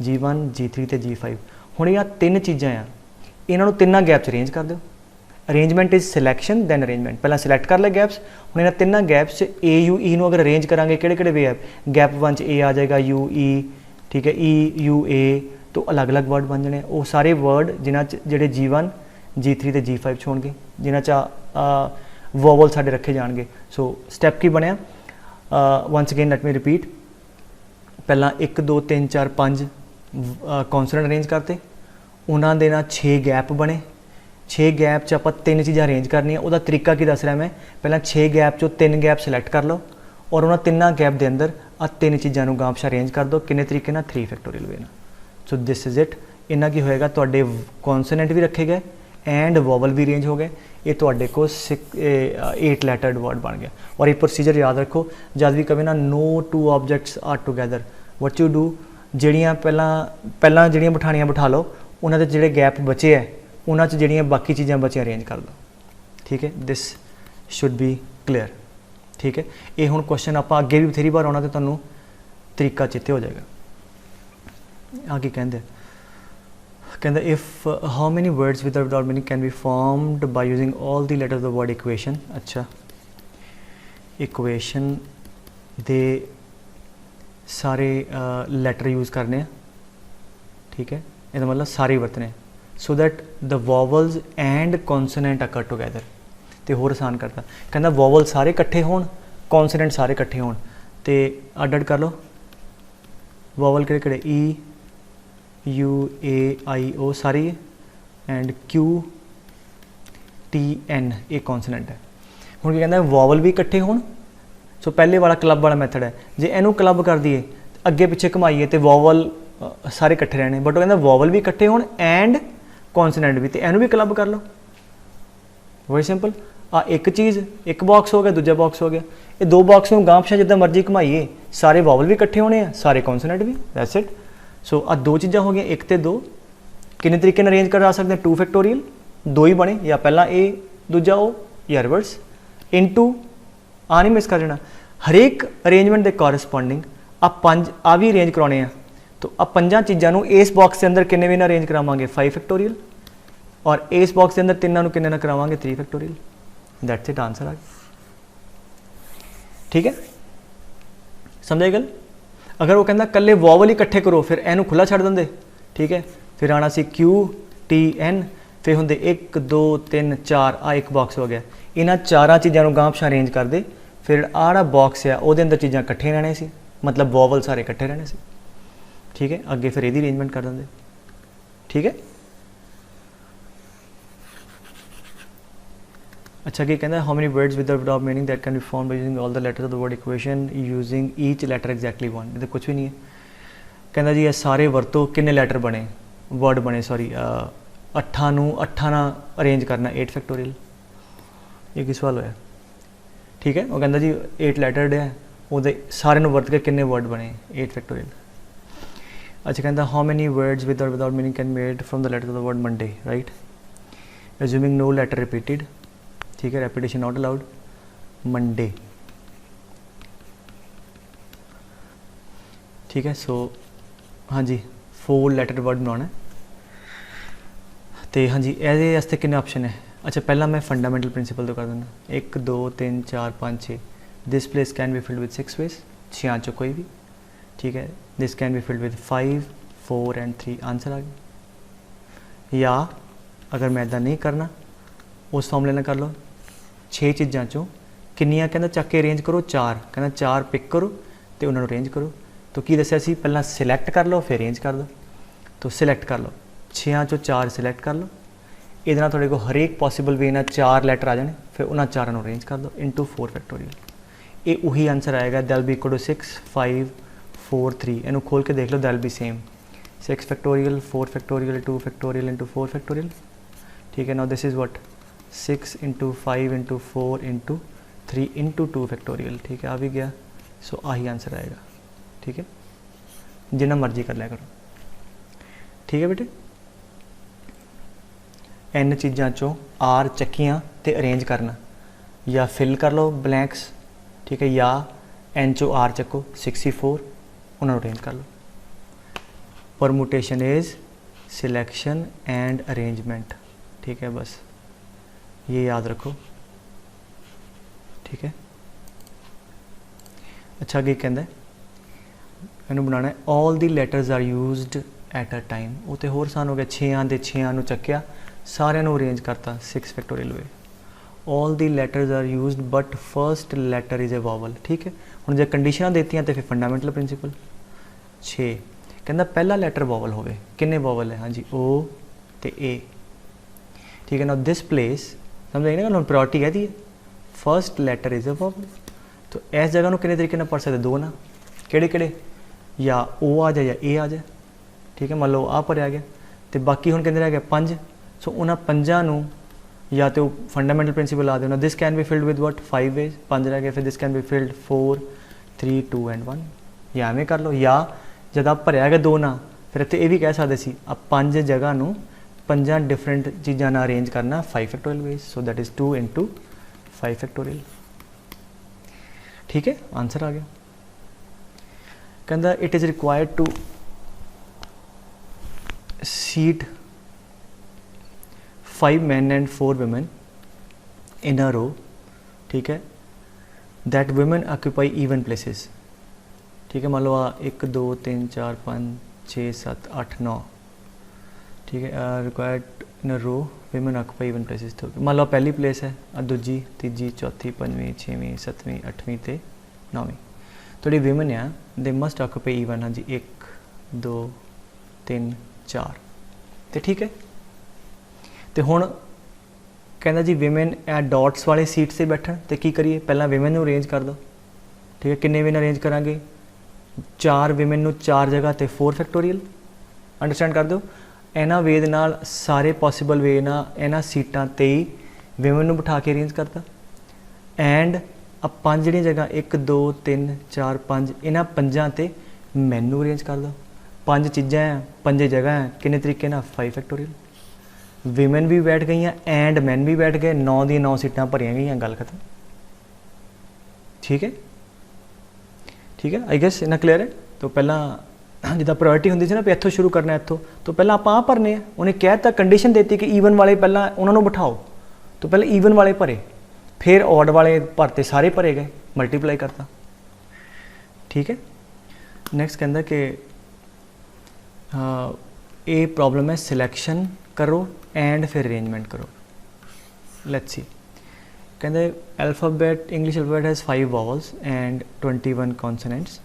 G1 G3 तो G5। हुण ये 3 चीज़ां आ, इन्हां नूं 3 गैप अरेंज कर दो। Arrangement is selection then arrangement. पहला सिलैक्ट कर ले गैप्स, हुण इन्हां 3 गैप्स ए यू ई नूं अगर अरेंज करांगे किहड़े वे है, गैप 1 च ए आ जाएगा यू ई, ठीक है, ई यू ए, तो अलग अलग वर्ड बन जाने। वो सारे वर्ड जिन्हां च जिहड़े G1 G3 तो G5 च होणगे, जिन्हां च वोवल साडे रखे जाणगे। सो स्टैप की बनिया, once again let me repeat, पहला 1 2 3 4 5 कॉन्सोनेंट अरेंज करते, उन्होंने दे नाल 6 गैप बने। 6 गैप च आपां 3 चीज़ां अरेंज करनियां। उहदा तरीका की दस रहा मैं, पहला 6 गैप चो 3 गैप सिलैक्ट कर लो, और उन्होंने 3 गैप के अंदर आ 3 चीज़ों को गांव अरेंज कर दो। किन्ने तरीके नाल, 3 फैक्टोरियल वे नाल। So this is it. इन्ना की होएगा, तुहाडे कॉन्सोनेंट भी रखे गए, एंड वॉवल भी अरेंज हो गए, ये तुहाडे को 8 लैटर्ड वर्ड बन गया। और ये प्रोसीजर याद रखो, जब भी कभी ना no two objects are together, what you do, ਜਿਹੜੀਆਂ ਪਹਿਲਾਂ ਜਿਹੜੀਆਂ ਬਿਠਾਣੀਆਂ ਬਿਠਾ ਲਓ, ਉਹਨਾਂ ਦੇ ਜਿਹੜੇ ਗੈਪ ਬਚੇ ਹੈ ਉਹਨਾਂ 'ਚ ਜਿਹੜੀਆਂ ਬਾਕੀ ਚੀਜ਼ਾਂ ਬਚੀਆਂ ਅਰੇਂਜ ਕਰ ਲਓ। ਠੀਕ ਹੈ, ਦਿਸ ਸ਼ੁੱਡ ਬੀ ਕਲੀਅਰ। ਠੀਕ ਹੈ, ਇਹ ਹੁਣ ਕੁਐਸਚਨ ਆਪਾਂ ਅੱਗੇ ਵੀ ਬਥੇਰੀ ਵਾਰ ਆਉਣਾ ਤੇ ਤੁਹਾਨੂੰ ਤਰੀਕਾ ਚੇਤੇ ਹੋ ਜਾਏਗਾ। ਅੱਗੇ ਕਹਿੰਦੇ if how many words with without meaning can be formed by using all the letters of the word equation. ਅੱਛਾ, ਇਕੁਏਸ਼ਨ ਦੇ सारे लैटर यूज़ करने, ठीक है, इसका मतलब सारे वरतने, so that the vowels and consonant occur together. तो होर आसान करता, कहता वॉवल सारे इकट्ठे होण, कॉन्सोनेंट सारे इकट्ठे होण, तो अड अड कर लो। वॉवल किहड़े किहड़े, ई यू ए आई ओ सारी, एंड क्यू टी एन ये कॉन्सोनेंट है। हुण की कहता वॉवल भी इकट्ठे होण, सो पहले वाला क्लब वाला मैथड है, जे इनू क्लब कर दिए अगे पिछे घुमाइए तो वॉवल सारे इकट्ठे रहने, बट वो कहता वॉवल भी इकट्ठे होण एंड कॉन्सोनेंट भी, तो इनू भी क्लब कर लो। Very simple. एक चीज़, एक बॉक्स हो गया, दूजा बॉक्स हो गया, ये दो बॉक्स में गांह पिछे जिद्दां मर्जी घुमाइए, सारे वॉवल भी इकट्ठे होने हैं, सारे कॉन्सोनेंट भी, दैट्स इट। सो दो चीज़ां हो गई, एक तो दो, किन्ने तरीके अरेंज करा सकते हैं, 2 फैक्टोरियल, दो ही बने, या पहला ए दूजा ओ, या रिवर्स, इनटू आ नहीं मिस कर देना। हरेक अरेंजमेंट के कॉरस्पॉन्डिंग आ भी अरेंज कराने हैं, तो आ 5 चीज़ों इस बॉक्स के अंदर किन्ने भी ना अरेंज करावांगे, 5 फैक्टोरियल, और इस बॉक्स के अंदर 3 किन्ने ना करावांगे, 3 फैक्टोरियल। दैट्स इट, आंसर आ गया। ठीक है, समझे गल। अगर वो कहता कल्ले वॉवल ही इकट्ठे करो, फिर इनू खुला छड़ देंगे। ठीक है, फिर आना सी क्यू टी एन, फिर होंगे 1 2 3 4, आ एक बॉक्स हो गया, इन्हां 4 चीज़ों गांह पिछां अरेंज कर दे, फिर आड़ा बॉक्स है वो अंदर चीज़ां इकट्ठे रहने सी, मतलब वॉवल सारे इकट्ठे रहने से। ठीक है, अगे फिर यदी अरेंजमेंट कर देंगे। ठीक है, अच्छा कि कहता how many words with without meaning that can be formed by using all the letters of the word equation using each letter exactly 1। ये कुछ भी नहीं है, कहता जी ये सारे वरतो किन्ने लेटर बने, वर्ड बने, सॉरी 8 ना अरेंज करना, 8 फैक्टोरियल। ये किस सवाल होया। ठीक है, वो कहता जी 8 लैटर्ड है, वो सारे वर्त के किन्ने वर्ड बने, 8 फैक्टोरियल। अच्छा, कहता हाउ मैनी वर्ड्स विद और without meaning can made from the letter of the word Monday, right, assuming no letter repeated. ठीक है, रेपिटेशन नॉट अलाउड, मंडे। ठीक है, सो हाँ जी 4 लैटर वर्ड बनाना है, तो हाँ जी ये वास्ते किन्ने ऑप्शन है। अच्छा, पहला मैं फंडामेंटल प्रिंसिपल तो कर देना, 1 2 3 4 5 6, this place can be filled with 6 ways, 6 चो कोई भी। ठीक है, this can be filled with 5 4 and 3, answer आ गया। या अगर मैं इदा नहीं करना, उस फॉर्मूले ना कर लो, 6 चीज़ों चों किन्नियां कहना चक के अरेंज करो, 4 कहना 4 पिक करो तो उन्होंने अरेंज करो। तो की दसिया सी, पहला सिलैक्ट कर लो फिर अरेंज कर दो, तो सिलैक्ट कर लो, 6 चों 4 सिलैक्ट कर लो, ये थोड़े को हरेक पॉसिबल वे ना 4 लैटर आ जाने, फिर उन्होंने 4 अरेंज कर दो इंटू 4 फैक्टोरियल। ये उही आंसर आएगा, दैल बी इक्वल टू 6 5 4 3। इनू खोल के देख लो, दैल B same, 6 factorial 4 factorial 2 factorial into 4 factorial. ठीक है, now this is what 6 into 5 into 4 into 3 into 2 factorial. ठीक है, आ भी गया, सो आही आंसर आएगा। ठीक है, जिन्ना मर्जी कर लिया करो। ठीक है बेटे, इन चीज़ों चों आर चक्कियाँ तो अरेंज करना, या फिल कर लो ब्लैंक्स। ठीक है, या एन चो आर चक्को 64, उन्होंने अरेंज कर लो। Permutation is selection and arrangement. ठीक है, बस ये याद रखो। ठीक है, अच्छा अगे कहता इन्हू बनाना है, all the letters are used at a time. वो तो होर आसान हो गया, 6 के 6 चक्या, सारिਆਂ ਨੂੰ अरेंज करता 6 factorial way. All the letters are used but first letter is a vowel. ठीक है, हुण जे कंडीशन देतियां तो फिर फंडामेंटल प्रिंसिपल 6 कहता पहला लैटर वॉवल होवे, किन्ने वॉवल है, हाँ जी ओ तो ए। ठीक है, ना दिस प्लेस समझ आई ना गल, प्रायोरिटी है the first letter is a vowel. तो इस जगह को किन्ने तरीके पढ़ सकते, 2 ना, किहड़े किहड़े, या ओ आ जाए या ए आ जाए। ठीक है, मान लो आ भरिया गया, तो बाकी हुण कितने रह गए 5, सो उन्हां पंजां नूं या तो फंडामेंटल प्रिंसीपल ला देना, this can be filled with what 5 ways, 5 रह गए, फिर this can be filled 4 3 2 and 1, या एवें कर लो। या जब आप भरिया गया 2 ना, फिर इत्थे ये भी कह सकते सी आप 5 जगह नूं 5 डिफरेंट चीज़ां नाल अरेंज करना 5 factorial ways, so that is 2 into 5 factorial. ठीक है, आंसर आ गया। कहता it is required to seat 5 men and 4 women in a row, ठीक है, that women occupy even places। ठीक है, मान लो 1 2 3 4 5 6 7 8 9, ठीक है, required in a row women occupy even places। तो मान लो पहली प्लेस है, दूजी तीजी चौथी पंजवीं छेवीं सतवीं अठवीं ते नौवीं, तो जी women है दे मस्ट occupy even। हाँ जी, 1 2 3 4, तो ठीक है। तो हुण कहना जी विमेन ए डॉट्स वाले सीट से बैठन, तो की करिए, पहला विमेन नूं अरेंज कर दो। ठीक है, किन्ने विमेन अरेंज करांगे, 4 विमेन नूं 4 जगह ते 4 फैक्टोरियल। अंडरस्टैंड कर दो, इन्हां वे दे नाल सारे पॉसीबल वे ना इन्हां सीटां ते ही विमेन नूं बिठा के अरेंज करता। एंड अब 5 जिहड़ियां जगह 1 2 3 4 5 इन्हां 5 ते मैन नूं अरेंज कर दो। 5 चीज़ां हैं, 5 जगह हैं, किन्ने तरीके नाल 5 फैक्टोरियल। विमेन भी बैठ गई एंड मैन भी बैठ गए, 9 दी 9 सीटां भरिया गई, गल खत्म। ठीक है, ठीक है, आई गेस इन्ना क्लीयर है। तो पहला जिदा प्रायोरिटी होंदी सी ना भी इत्थों शुरू करना, इत्थों तो पहला आप भरने, उन्हें कहता कंडीशन देती कि ईवन वाले पहला उन्होंने बिठाओ, तो पहले ईवन वाले भरे, फिर ऑड वाले भरते, सारे भरे गए, मल्टीप्लाई करता। ठीक है, नैक्सट कहता कि ये प्रॉब्लम है सिलेक्शन करो एंड फिर अरेंजमेंट करो। लेट्स सी, कहते alphabet English alphabet has 5 vowels and 21 consonants.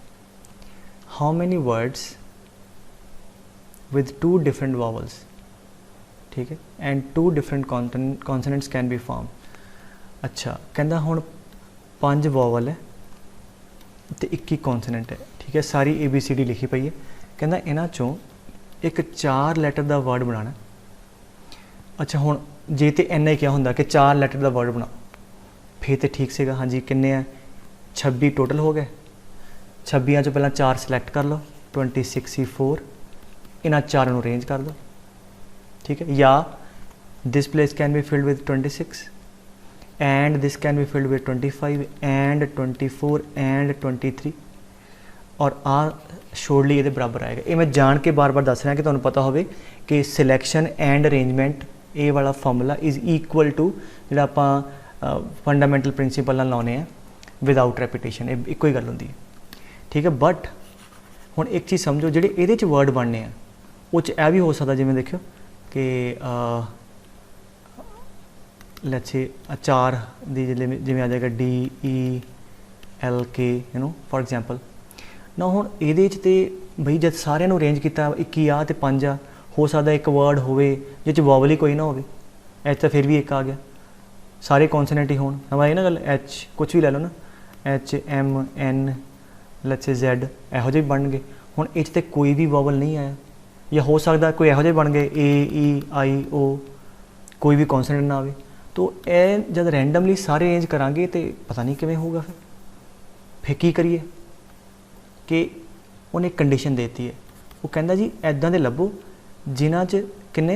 How many words with 2 different vowels, ठीक है, and 2 different consonants can be form. अच्छा, कहता हुण 5 वॉवल है तो 21 कॉन्सोनेंट है, ठीक है, सारी ABCD लिखी पई है। कहता इन्हां चों एक 4 लैटर का वर्ड बनाना। अच्छा, हुण जे तो इन्ना ही क्या होंदा कि 4 लैटर का वर्ड बनाओ, फिर तो ठीक सीगा। हाँ जी, किन्ने है 26 टोटल हो गए। 26 चो पहला 4 सिलैक्ट कर लो, 26 ही 4, इन्हां 4 नूं अरेंज कर दो। ठीक है, या this place can be filled with 26 and this can be filled with 25 and 24 and 23, और आ शोरली ये बराबर आएगा। ये मैं जान के बार बार दस रहा कि तुहानूं पता होवे कि सिलैक्शन एंड अरेंजमेंट ये वाला फॉर्मूला इज़ ईक्वल टू जिहड़ा आपां फंडामेंटल प्रिंसीपल नाल लाउने हैं विदाउट रैपीटेशन, एक ही गल होंदी है। ठीक है, बट हुण एक चीज़ समझो, जिहड़े इहदे च वर्ड बनने हैं वो च यह भी हो सकता, जिवें देखियो कि लेट्स से 4 दी जिवें आ जाएगा DELK, you know for example ना। हुण इहदे च ते बई जब सारिਆਂ ਨੂੰ अरेंज किया 21 आ ते 5 आ, हो सकता एक वर्ड होवे जिस वॉवल ही कोई ना होवे, एच तो फिर भी एक आ गया, सारे कॉन्सोनेंट ही होण, समझ ना गल। एच कुछ भी ले लो ना, HMN लेट्स से Z, इहो ਜਿਹੇ बन गए। हुण इस ते कोई भी वॉवल नहीं आया, या हो सकता कोई इहो ਜਿਹੇ बन गए AEIO, कोई भी कॉन्सोनेंट ना आवे। तो ये जब रैंडमली सारे अरेंज करांगे तो पता नहीं किवें होगा। फिर की करिए कि उन्हें कंडीशन देती है, वो कहता जी ऐदां दे लभो जिन्हां च किन्ने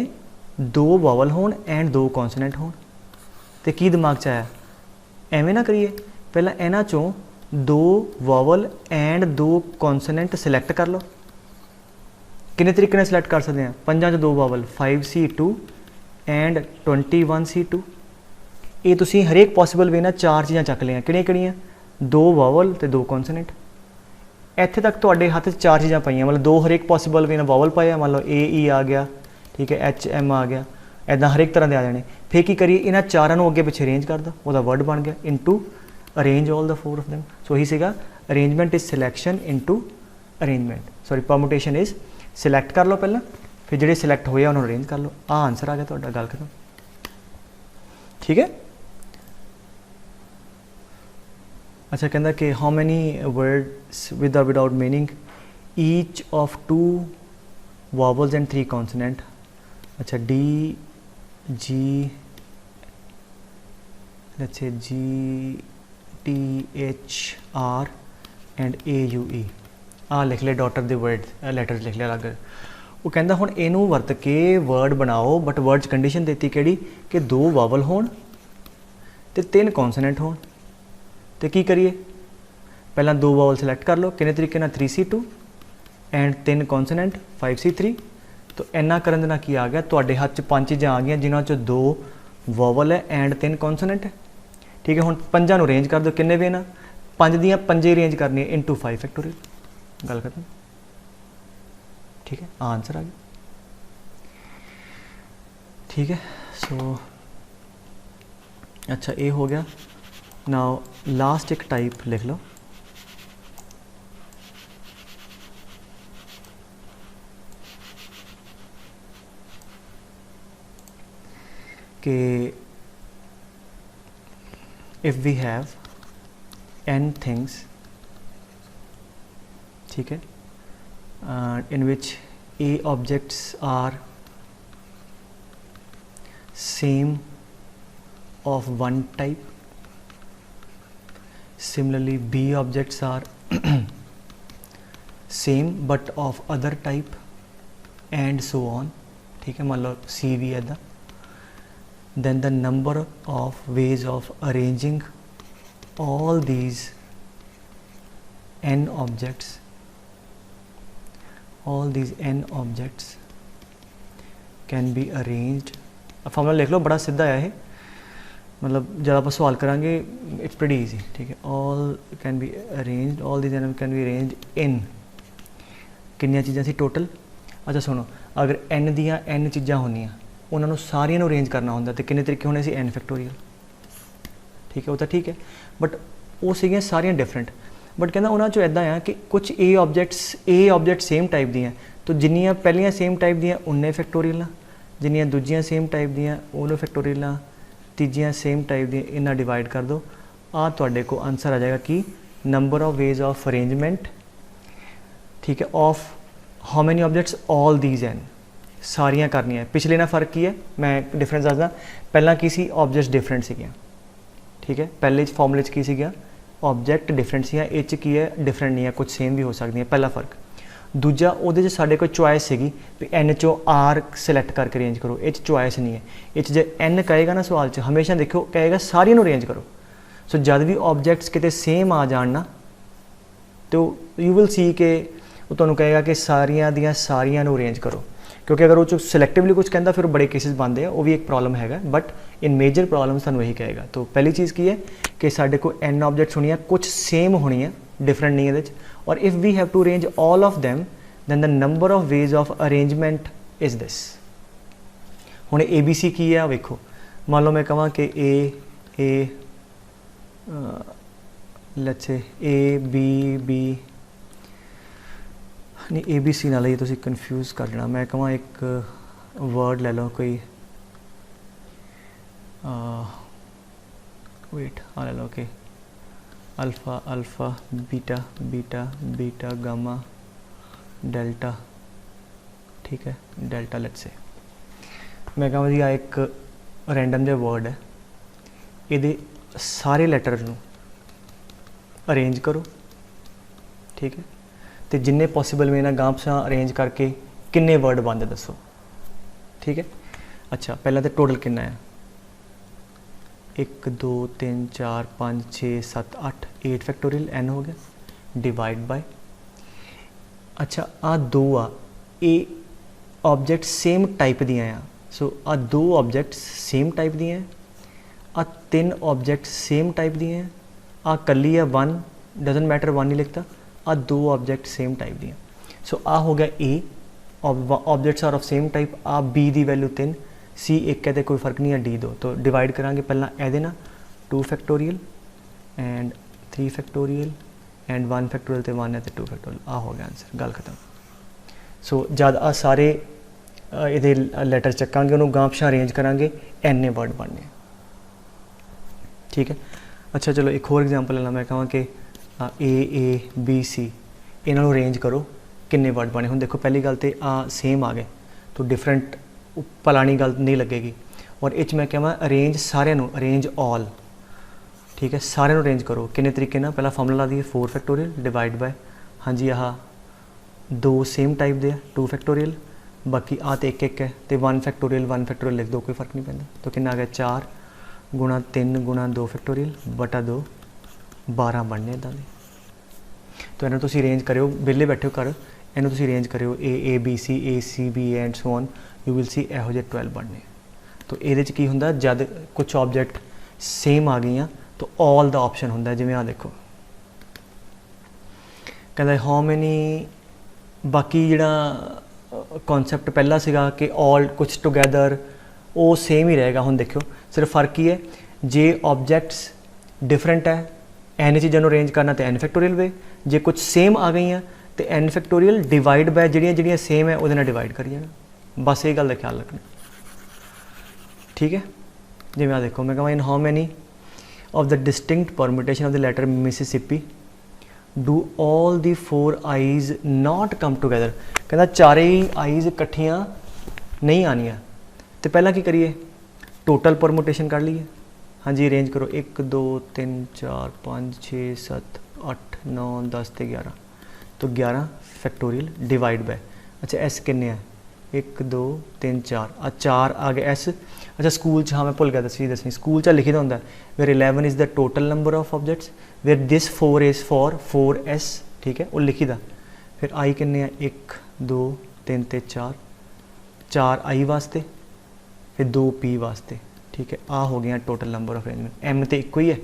2 वॉवल होण एंड 2 कॉन्सोनेंट होण। तो की दिमाग च आया, एवें ना करिए, पहला इन्हां चों 2 वॉवल एंड 2 कॉन्सोनेंट सिलैक्ट कर लो। किन्ने तरीके नाल सिलैक्ट कर सकते हैं, 5 2 वॉवल 5C2 एंड 21C2। ये तुसीं हरेक पॉसीबल वे नाल 4 चीज़ां चक लियां, किहड़ियां 2 वॉवल ते 2 कॉन्सोनेंट। इत्थे तक तुहाडे हत्थ 'च 4 चीज़ां पाइयां, मतलब 2 हरेक पॉसीबल वे नाल वॉवल पाया, मान लो AE आ गया, ठीक है, HM आ गया, इदां हरेक तरह के आ जाने। फिर की करिए, इन्हां 4 नूं अगे पिछे अरेंज कर दो, वह वर्ड बन गया into arrange all the 4 of them. So ही सीगा arrangement is selection into arrangement, sorry permutation is select कर लो पहला, फिर जिहड़े सिलैक्ट होए उन्होंने अरेंज कर लो। आ आंसर आ गया तुहाडा, गल खत्म। ठीक है, अच्छा, कहता कि हाउ मैनी वर्ड्स विद और without meaning each of 2 vowels and 3 consonant. अच्छा, G, let's say G T H R and A U E आ लिख ले डॉटर दे वर्ड लैटर्स लिख लिया अलग। वो कहता हुण इनू वरत के वर्ड बनाओ बट वर्ड च कंडीशन देती किहड़ी कि 2 वावल होण ते 3 कॉन्सोनेंट होण। तो की करिए पहला 2 वावल सिलैक्ट कर लो किन्ने तरीके नाल 3C2 एंड 3 कॉन्सोनेंट 5C3। तो इन्ना करन दे नाल की आ गया तुहाडे हाथ च 5 चीज़ां आ गई जिन्हां चों 2 वावल है एंड 3 कॉन्सोनेंट है। ठीक है हुण 5 नूं अरेंज कर दो किन्ने वे ना 5 दियां 5 अरेंज करनी है इंटू 5 फैक्टोरियल गल खत्म। ठीक है आंसर आ गया। ठीक है सो अच्छा ये हो गया। नाउ लास्ट एक टाइप लिख लो कि if we have n things, ठीक है, in which A objects are same of one type, similarly B objects are same but of other type and so on। ठीक है मान लो C भी है then the number of ways of arranging all these n objects can be arranged। Formula लिख लो बड़ा सीधा है ये मतलब जब आप सवाल करांगे इट्स प्रीटी इजी। ठीक है all can be arranged all these n can be arranged in किन्नियां चीज़ां सी टोटल। अच्छा सुनो अगर n दियां n चीज़ां होनियां उन्होंने सारिया नूं अरेंज करना होंदा तो किन्ने तरीके होने सी n फैक्टोरियल। ठीक है वो तो ठीक है बट वो सीगियां सारियां डिफरेंट बट कहना उन्होंने चो इदा आ कि कुछ ए ऑब्जेक्ट सेम टाइप दियां तो जिन्नियां पहलियां सेम टाइप दियां उन्ने फैक्टोरियल जिन्नियां दूजियां सेम टाइप दियां उन्होंने फैक्टोरियल तीजियां सेम टाइप दियां इन्ना डिवाइड कर दो आ तुहाडे को आंसर आ जाएगा कि number of ways of arrangement. ठीक है of how many objects all these एन सारियां करनियां। पिछले ना फर्क की है मैं डिफरेंस दसदा पहला की सी ऑब्जेक्ट्स डिफरेंट सीगियां। ठीक है पहले फॉर्मूले की सीगियां ऑब्जेक्ट डिफरेंट सी इस की है डिफरेंट नहीं है कुछ सेम भी हो सकती है पहला फर्क। दूजा वो साढ़े कोई चॉइस सीगी भी एन चो आर सिलैक्ट करके अरेंज करो ये चॉइस नहीं है ये जे एन कहेगा ना सवाल च हमेशा देखो कहेगा सारियां नूं अरेंज करो। सो जब भी ऑब्जेक्ट्स किते सेम आ जाण ना तो यू विल सी के वो तुहानूं कहेगा कि सारियां दियां सारियां नूं अरेंज करो क्योंकि अगर वो सिलैक्टिवली कुछ कहता फिर बड़े केसेस बनते हैं वो भी एक प्रॉब्लम है बट इन मेजर प्रॉब्लम सानू यही कहेगा। तो पहली चीज़ की है कि साढ़े को एन ऑब्जेक्ट्स होनी है कुछ सेम होनी है डिफरेंट नहीं है और if we have to arrange all of them then the number of ways of arrangement is this. हुण ए बी सी की है वेखो मान लो मैं कहां कि ए लेट्स से ए बी नहीं ए बी सी ना लइए तुसीं कन्फ्यूज़ कर लेना। मैं कहां एक वर्ड ले लो कोई वेट आ ले लो कि alpha alpha beta beta beta gamma delta. ठीक है डेल्टा लेट्स से मैं कहां जी एक रैंडम जो वर्ड है ये सारे लैटर नूं अरेंज करो। ठीक है तो जिन्ने पॉसिबल वे ना गांह पिछां अरेंज करके किन्ने वर्ड बनते दसो। ठीक है अच्छा पहला तो टोटल कितना है 1 2 3 4 5 6 7 8 8 फैक्टोरियल एन हो गया डिवाइड बाय। अच्छा आ दो आ ए ऑब्जेक्ट सेम टाइप दियां आ सो आ 2 ऑब्जेक्ट सेम टाइप दियां आ 3 ऑब्जेक्ट सेम टाइप दियां आ कली है 1 डजन मैटर 1 नहीं लिखता आ 2 ऑब्जेक्ट सेम टाइप दियां। सो आ हो गया A objects are of same type आ बी दी वैल्यू 3 सी एक कहते कोई फर्क नहीं है डी 2 तो डिवाइड करांगे पहला ए ना 2 factorial and 3 factorial and 1 factorial तो 1 है तो 2 फैक्टोरियल आ हो गया आंसर गल खत्म। सो जब आ सारे ये लैटर चक्कांगे उन्होंने गांह पिछां अरेंज करांगे एन वर्ड बनने। ठीक है अच्छा चलो एक होर एग्जाम्पल लेना मैं कहां कि ए बी सी इन्हों अरेंज करो किन्ने वर्ड बने। हुण देखो पहली गल तो आ सेम आ गए तो डिफरेंट भला नहीं गल नहीं लगेगी और इच मैं कਹਾਂ अरेंज सारे नू, अरेंज ऑल, ठीक है, सारे नू अरेंज करो किन्ने तरीके ना। पहला फॉर्मूला दी 4 फैक्टोरियल डिवाइड बाय, हाँ जी आह दो सेम टाइप दे 2 फैक्टोरियल, बाकी आ तो एक एक है तो 1 फैक्टोरियल लिख दो, कोई फर्क नहीं पैंदा। तो कितना आ गया 4 गुणा 3 गुणा 2 फैक्टोरियल बटा 2, 12 बनने इदां दे। तो इन्हूं तुसीं अरेंज करियो, विले बैठे हो घर, इन्हूं तुसीं अरेंज करियो A B C B and so on, you will see इहो जे 12 बनने। तो ये की हुंदा जब कुछ ऑब्जेक्ट सेम आ गई तो ऑल दा ऑप्शन हुंदा, जिवें आ देखो कहंदा हाउ मैनी, बाकी जिहड़ा कॉन्सैप्ट पहला सीगा कि ऑल कुछ टुगैदर वो सेम ही रहेगा। हुण देखो सिर्फ फर्क ही है, जे ऑब्जेक्ट्स डिफरेंट है एन चीज़ों अरेंज करना तो एन फैक्टोरियल वे, जे कुछ सेम आ गई हैं तो एन फैक्टोरियल डिवाइड बाय जिहड़ियां सेम है वो डिवाइड करी जाना। बस ये गल का ख्याल रखना, ठीक है। जिवें आ देखो मैं कहां in how many of the distinct permutation of the letter Mississippi do all the 4 I's not come together. कहना चारे ही आईज इकट्ठियां नहीं आनियां, तो पहला की करिए टोटल परम्यूटेशन कर लीए। हाँ जी अरेंज करो 1 2 3 4 5 6 7 8 9 10 ते 11, तो 11 फैक्टोरियल डिवाइड बाय, अच्छा एस किन्ने है 1 2 3 4 आ 4 आ गए एस। अच्छा स्कूल हाँ मैं भुल गया दसवीं स्कूल लिखे होंगे where 11 is the total number of objects, where this 4 is for 4s, ठीक है वो लिखी दा। फिर आई किन्ने 1 2 3 ते 4, 4 आई वास्ते फिर 2 p वास्ते, ठीक है। आ हो गया टोटल नंबर ऑफ अरेंजमेंट, एम तो एक ही है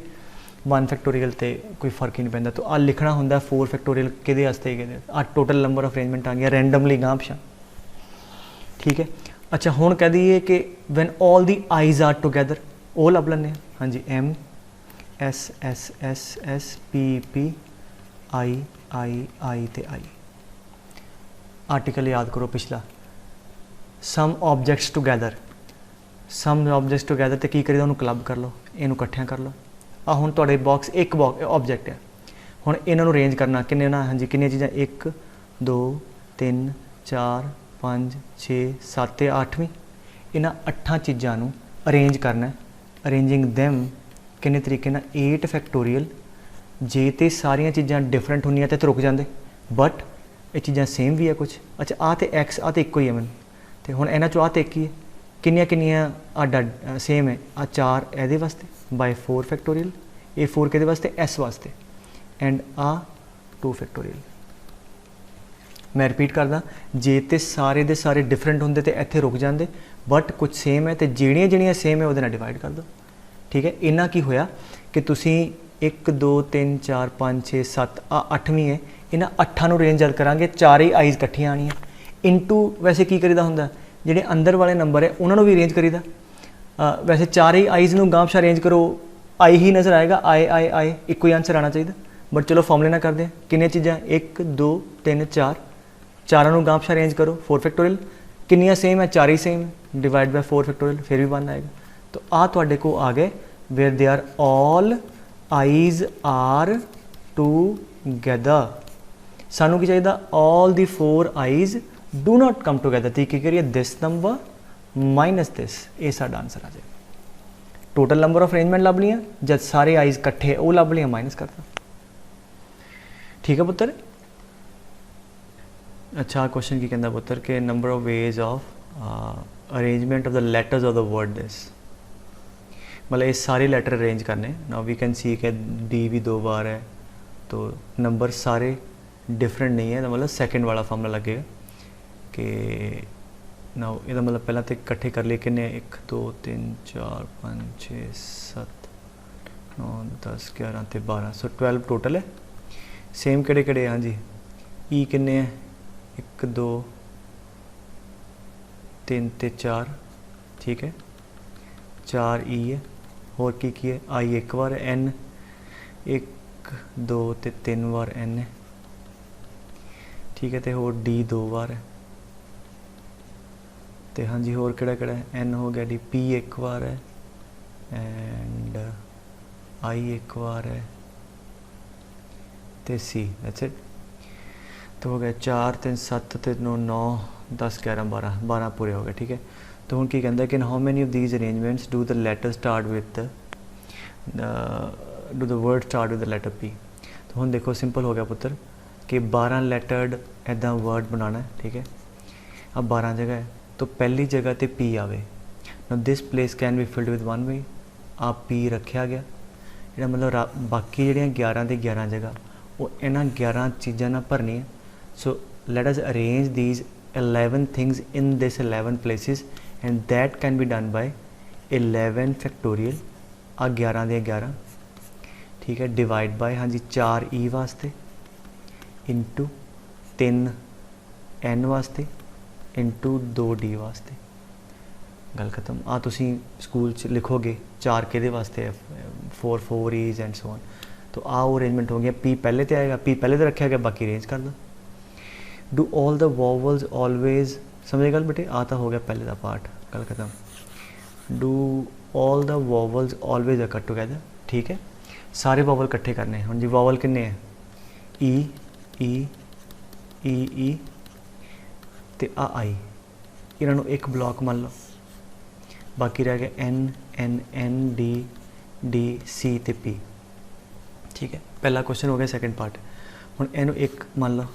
1 फैक्टोरियल तो कोई फर्क ही नहीं पैंदा। तो आ लिखना होंगे 4 फैक्टोरियल किहदे वास्ते आ टोटल नंबर ऑफ अरेंजमेंट आ गया रैंडमली गांह पिछां, ठीक है। अच्छा हुण कह दीए कि when all the I's are together, वो लभ लैंदे हाँ जी M S S S S P P I I I ते आई। आर्टिकल याद करो पिछला, some objects together, some objects together तो की करीदा उन्होंने क्लब कर लो, इनू इकट्ठिया कर लो। आ हुण तुहाडे बॉक्स एक बॉक्स ऑब्जेक्ट है, हुण इन्हों अरेंज करना किन्ने ना, हाँ जी किन्नियां चीज़ां 1 2 3 4 5 6 7 8वीं, इन्हां 8 चीज़ों अरेंज करना, अरेंजिंग दैम किन्ने तरीके ना 8 फैक्टोरियल। जे तो सारिया चीज़ां डिफरेंट होंदियां तो रुक जाते, बट ये चीज़ां सेम भी है कुछ। अच्छा आ तो एक्स आ तो एक ही है मैंने, तो हुण इन्हां चों आ तो एक ही है, किन्नियां किन्नियां आ सेम है, आ 4 ये वास्ते बाय 4 फैक्टोरियल, ये 4 किहदे वास्ते एस वास्ते, एंड आ 2 फैक्टोरियल। मैं रिपीट करदा, जे तो सारे दे सारे डिफरेंट होंदे तो इत्थे रुक जाते, बट कुछ सेम है तो जिहड़ियां जिहड़ियां सेम है वो डिवाइड कर दो, ठीक है। इन्ना की होया कि तुसी 1 2 3 4 5 6 7 आ 8वीं है, इन्हां 8 नूं अरेंज जद करांगे 4 ही आईज इकट्ठियां आनियां। इंटू वैसे की करीदा हुंदा जिहड़े अंदर वाले नंबर है उन्होंने भी अरेंज करीदा, वैसे 4 ही आईज नूं गांह पिछां अरेंज करो आई ही नज़र आएगा, आए आए आए एक ही आंसर आना चाहिए, बट चलो फॉर्मूले ना करते हैं। किन्नियां चीज़ां 1 2 3 4, 4 नूं गांह पिछां अरेंज करो 4 फैक्टोरियल, किन्नियां सेम है 4 ही सेम है, डिवाइड बाय 4 फैक्टोरियल फिर भी 1 आएगा। तो आ तुहाडे को आ गए where they are all I's are together. सानू की चाहिए all the 4 I's do not come together, तो की करिए दिस नंबर माइनस दिस, ये साडा आंसर आ जाए। टोटल नंबर ऑफ अरेंजमेंट लभ लिया, जब सारे आईज कट्ठे वो लभ लिया माइनस करता, ठीक है पुत्र। अच्छा क्वेश्चन की कहता पुत्र के number of ways of arrangement of the letters of the word this, मतलब ये सारे लेटर अरेंज करने। नाउ वी कैन सी के डी भी 2 बार है, तो नंबर सारे डिफरेंट नहीं है, तो मतलब सेकंड वाला फॉर्मूला लगेगा कि नाउ ये मतलब पहला तो इकट्ठे कर लिए किन्ने 1 2 3 4 5 6 7 9 10 11 ते 12, सो 12 टोटल है। सेम केड़े केड़े हाँ जी ई किन्ने है 1 2 3 ते 4, ठीक है 4 ई है, होर की है आई एक बार है, एन 1 2 ते 3 बार एन है, ठीक है। तो होर डी 2 बार है, तो हाँ जी होर केड़ा केड़ा है एन हो गया डी, पी एक बार है एंड आई एक बार है, तो सी दैट्स इट। तो हो गया 4 3 7 ते 9 9 10 11 12 12 पूरे हो गए, ठीक है। तो हुण की कहंदा कि how many of these arrangements do the latter start with do the word start with the latter P. तो हुण देखो सिंपल हो गया पुत्र कि 12 लैटर्ड ऐदा वर्ड बनाना है, ठीक है। अब 12 जगह है तो पहली जगह ते पी आवे। Now this place can be filled with one way, आ पी रखा गया जिहड़ा मतलब बाकी जिहड़ियां 11 ते 11 जगह वो इन्हां 11 चीज़ां नाल भरनी है। सो let us arrange these 11 things in this 11 places and that can be done by 11 factorial आ 11 दे 11, ठीक है, डिवाइड बाय हाँ जी 4 ई वास्ते इंटू 3 एन वास्ते इंटू 2 डी वास्ते, गल खत्म। आ तुसी स्कूल च लिखोगे 4 के वास्ते 4 ईज एंड सो ऑन। तो आ अरेंजमेंट हो गया, पी पहले तो आएगा, पी पहले तो रखा गया, बाकी अरेंज कर दो। Do all the vowels always, समझे गल बेटे, आता हो गया पहले का पार्ट, गल खत्म। Do all the vowels always occur together, ठीक है, सारे वॉवल इकट्ठे करने। हम जी वॉवल किन्ने हैं, ई ई ई ई ते आ आई, इन्हों एक ब्लॉक मान लो, बाकी रह गए N N N D D C ते पी, ठीक है। पहला क्वेश्चन हो गया, सेकंड पार्ट। हुण इनू एक मान लो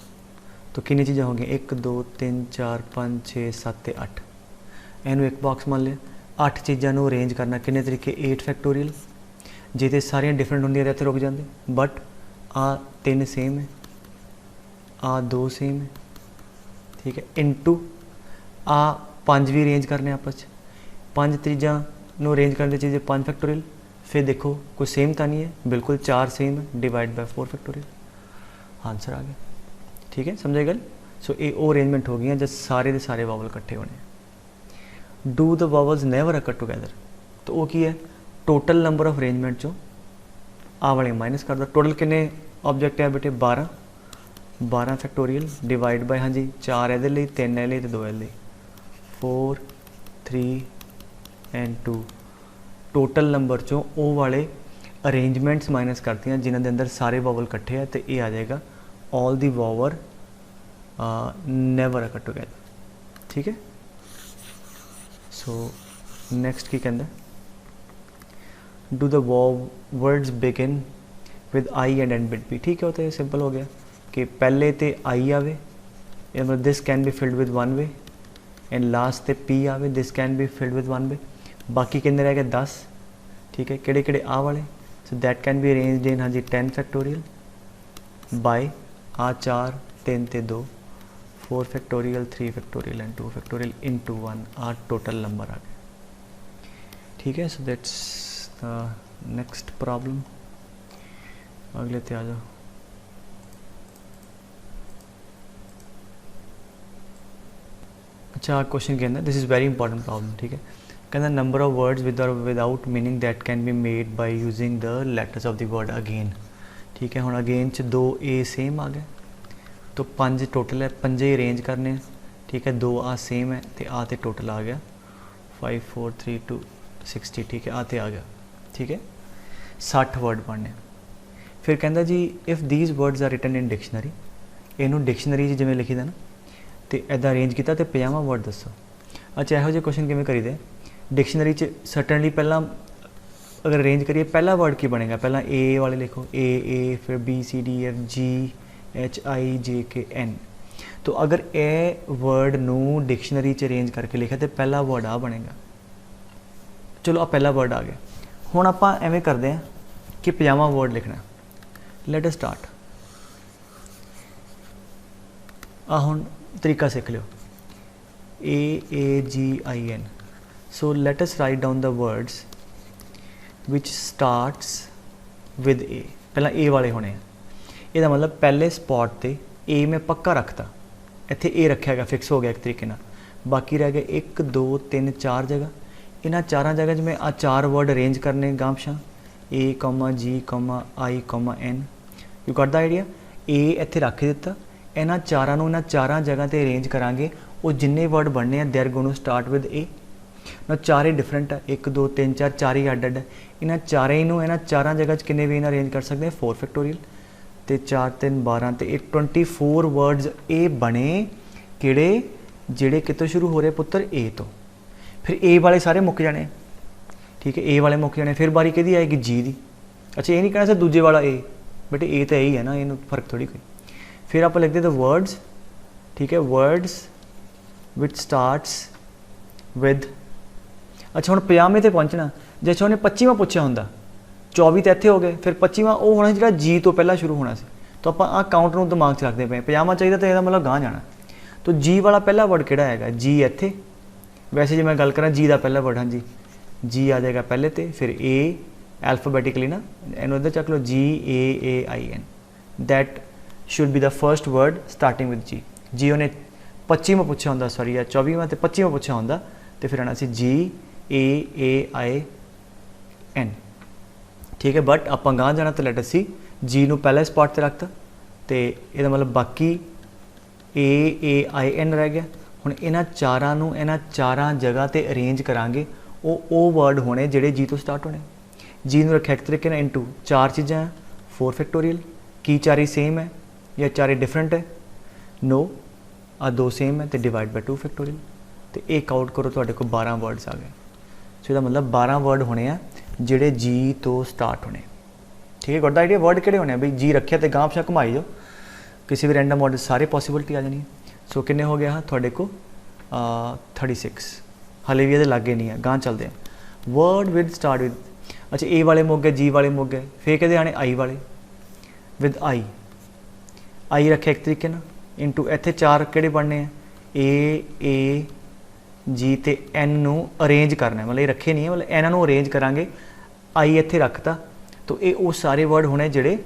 तो कितनी चीज़ें हो गई, 1 2 3 4 5 6 7 ते 8, इनू एक बॉक्स मान लिया। 8 चीज़ों अरेंज करना किन्ने तरीके, 8 फैक्टोरियल, जे तो सारियां डिफरेंट होंदियां इत्थे रुक जाते, बट आ 3 सेम है, आ 2 सेम है, ठीक है, इंटू आ 5 भी अरेंज करने आपस 5 चीज़ों अरेंज करने चीज़ें 5 फैक्टोरियल। फिर देखो कोई सेम तो नहीं है, बिल्कुल 4 सेम है, डिवाइड बाय 4 फैक्टोरियल, आंसर आ गया, ठीक है, समझे गल। सो ये वो अरेंजमेंट हो गई जब सारे के सारे वावल इकट्ठे होने। Do the vowels never occur together, तो वो की है, टोटल नंबर ऑफ अरेंजमेंट चो आ वाले माइनस कर दो। टोटल किन्ने ऑब्जेक्ट है बेटे, 12 12 फैक्टोरियल डिवाइड बाय हाँ जी 4 ये 3 ये 2 ये 4 3 एंड 2। टोटल नंबर चो वो वाले अरेंजमेंट्स माइनस करती हैं जिन्होंने अंदर सारे वावल इकट्ठे हैं, तो ये आ जाएगा ऑल दी वावर नेवर अकर टुगैदर, ठीक है। सो नेक्स्ट की कहते do the words begin with I and end with B, ठीक है। तो ये सिंपल हो गया कि पहले तो आई आवे, मतलब this can be filled with one way, and last ते पी आवे, this can be filled with one वे। बाकी कितने रह गए 10, ठीक है, किहड़े किहड़े आ वाले, so that can be arranged इन हाँ जी 10 फैक्टोरियल बाय आ 4 3 ते 2 4 factorial 3 factorial and 2 factorial into 1, आ टोटल नंबर आ गए, ठीक है। So that's the next problem. अगले ते आ जाओ। अच्छा क्वेश्चन कहना, this is very important problem, ठीक है। कहना नंबर ऑफ वर्ड्स विद और without meaning that can be made by using the letters of the word again, ठीक है। हुण अगेन च 2 ए सेम आ गए, तो 5 टोटल है, 5 ही अरेंज करने, ठीक है। 2 आ सेम है, तो आ तो टोटल आ गया 5 4 3 2 60, ठीक है, आ तो आ गया, ठीक है। 60 वर्ड पढ़ने। फिर कहता जी if these words are written in dictionary, इनू डिक्शनरी जिमें लिखी था ना, तो इदा अरेंज किया तो 50 वर्ड दसो। अच्छा यहो क्वेश्चन किमें करी दे, डिक्शनरी सर्टनली पहला अगर अरेंज करिए पहला वर्ड की बनेगा, पहला ए वाले लिखो ए, फिर B C D F G H I J K N. तो अगर ए वर्ड नू डिक्शनरी च अरेंज करके लिखा तो पहला वर्ड आ बनेगा। चलो आ पहला वर्ड आ गया। हुण आपां एवें करते हैं कि 50वां वर्ड लिखना। Let us start. आ हुण तरीका सीख लो, AAGIN। So let us write down the words which starts with A. पहला ए वाले होने, ये मतलब पहले स्पॉट पे ए मैं पक्का रखता, इत्थे ए रखा गया, फिक्स हो गया एक तरीके नाल। बाकी रह गए 1 2 3 4 जगह। इन्हां 4 जगह मैं आ 4 वर्ड अरेंज करने गामशा A, G, I, N। You got the idea. ए इत्थे रख दिता, इन्हां 4 नूं इन्हां 4 जगह ते अरेंज करांगे, वो जिन्ने वर्ड बनने हैं they are going to start with A. ना 4 ही डिफरेंट है, 1 2 3 4 4 ही अड अड है। इन्हां 4 जगह किन्ने भी अरेंज कर सकते हैं 4 फैक्टोरियल, तो 4 3 12 तो 24 वर्ड्स ए बने किहड़े ਜਿਹੜੇ कितों शुरू हो रहे पुत्र ए तो, फिर ए वाले सारे मुक जाने, ठीक है, ए वाले मुक जाने, फिर बारी किहदी आएगी जी दी। अच्छा ये नहीं कहना सर दूजे वाला ए, बट ए तो यही है ना, इनू फर्क थोड़ी कोई। फिर आप लिखते द वर्ड्स, ठीक है, वर्ड्स विच स्टार्ट्स विद, अच्छा हुण 50वें ते पहुंचना, जे उन्हें 25वां पुछया हुंदा, 24 तो इत्थे हो गए, फिर 25वां वो होना जिहड़ा जी तो पहला शुरू होना सी, तो आप काउंट नूं दिमाग च रखते पे, 50वां चाहिए तो यह मतलब गांह जाना, तो जी वाला पहला वर्ड किहड़ा हैगा, जी इत्थे, वैसे जे मैं गल करा जी का पहला वर्ड, हाँ जी जी आ जाएगा पहले ते, फिर ए एल्फाबैटिकली ना, इन्हू इधर चक लो GAAIN, that should be the first word starting with G. जी उन्हें 25वां पूछा होंदा, सॉरी या 24वां ते 25वां पूछा होंदा, तो फिर आना सी GAAIN, ठीक है। बट आप गांह जाना तो लैटर सी जी नू पहले स्पॉट ते रखता, तो यदा मतलब बाकी AAIN रह गया। हुण इन्हां चारां नू इन्हां चारां जगह ते अरेंज करांगे, वो वर्ड होने जिहड़े जी तो स्टार्ट होने। जी नू रखिया एक तरीके नाल इंटू चार चीज़ां, 4 फैक्टोरियल, की चारे सेम है या चारे डिफरेंट है, नो आ 2 सेम है, तो डिवाइड बाय 2 फैक्टोरियल, तो एक आउट करो तो को 12 वर्ड्स आ गए। सो इसका मतलब 12 वर्ड होने आ जिहड़े जी तो स्टार्ट होने, ठीक है। Got the idea. वर्ड किहड़े होने बई जी रखिया तो गांह पिछा घुमाई जाओ, किसी भी रैंडम वर्ड सारे पॉसिबिलिटी आ जानी है। सो किन्ने हो गया थोड़े को 36, हाले भी ये लागे नहीं है, गांह चलते हैं। वर्ड विद स्टार्ट विद, अच्छा ए वाले मुक गए, जी वाले मुक गए, फिर कहते आने आई वाले, विद आई, आई रखे एक तरीके ना, इंटू इत्थे 4 किहड़े बनने हैं, ए जी ते एन नू अरेंज करना, मतलब ये रखे नहीं है, मतलब इन्हां नू अरेंज करांगे, आई इत्थे रखता, तो ये वो सारे वर्ड होने जिहड़े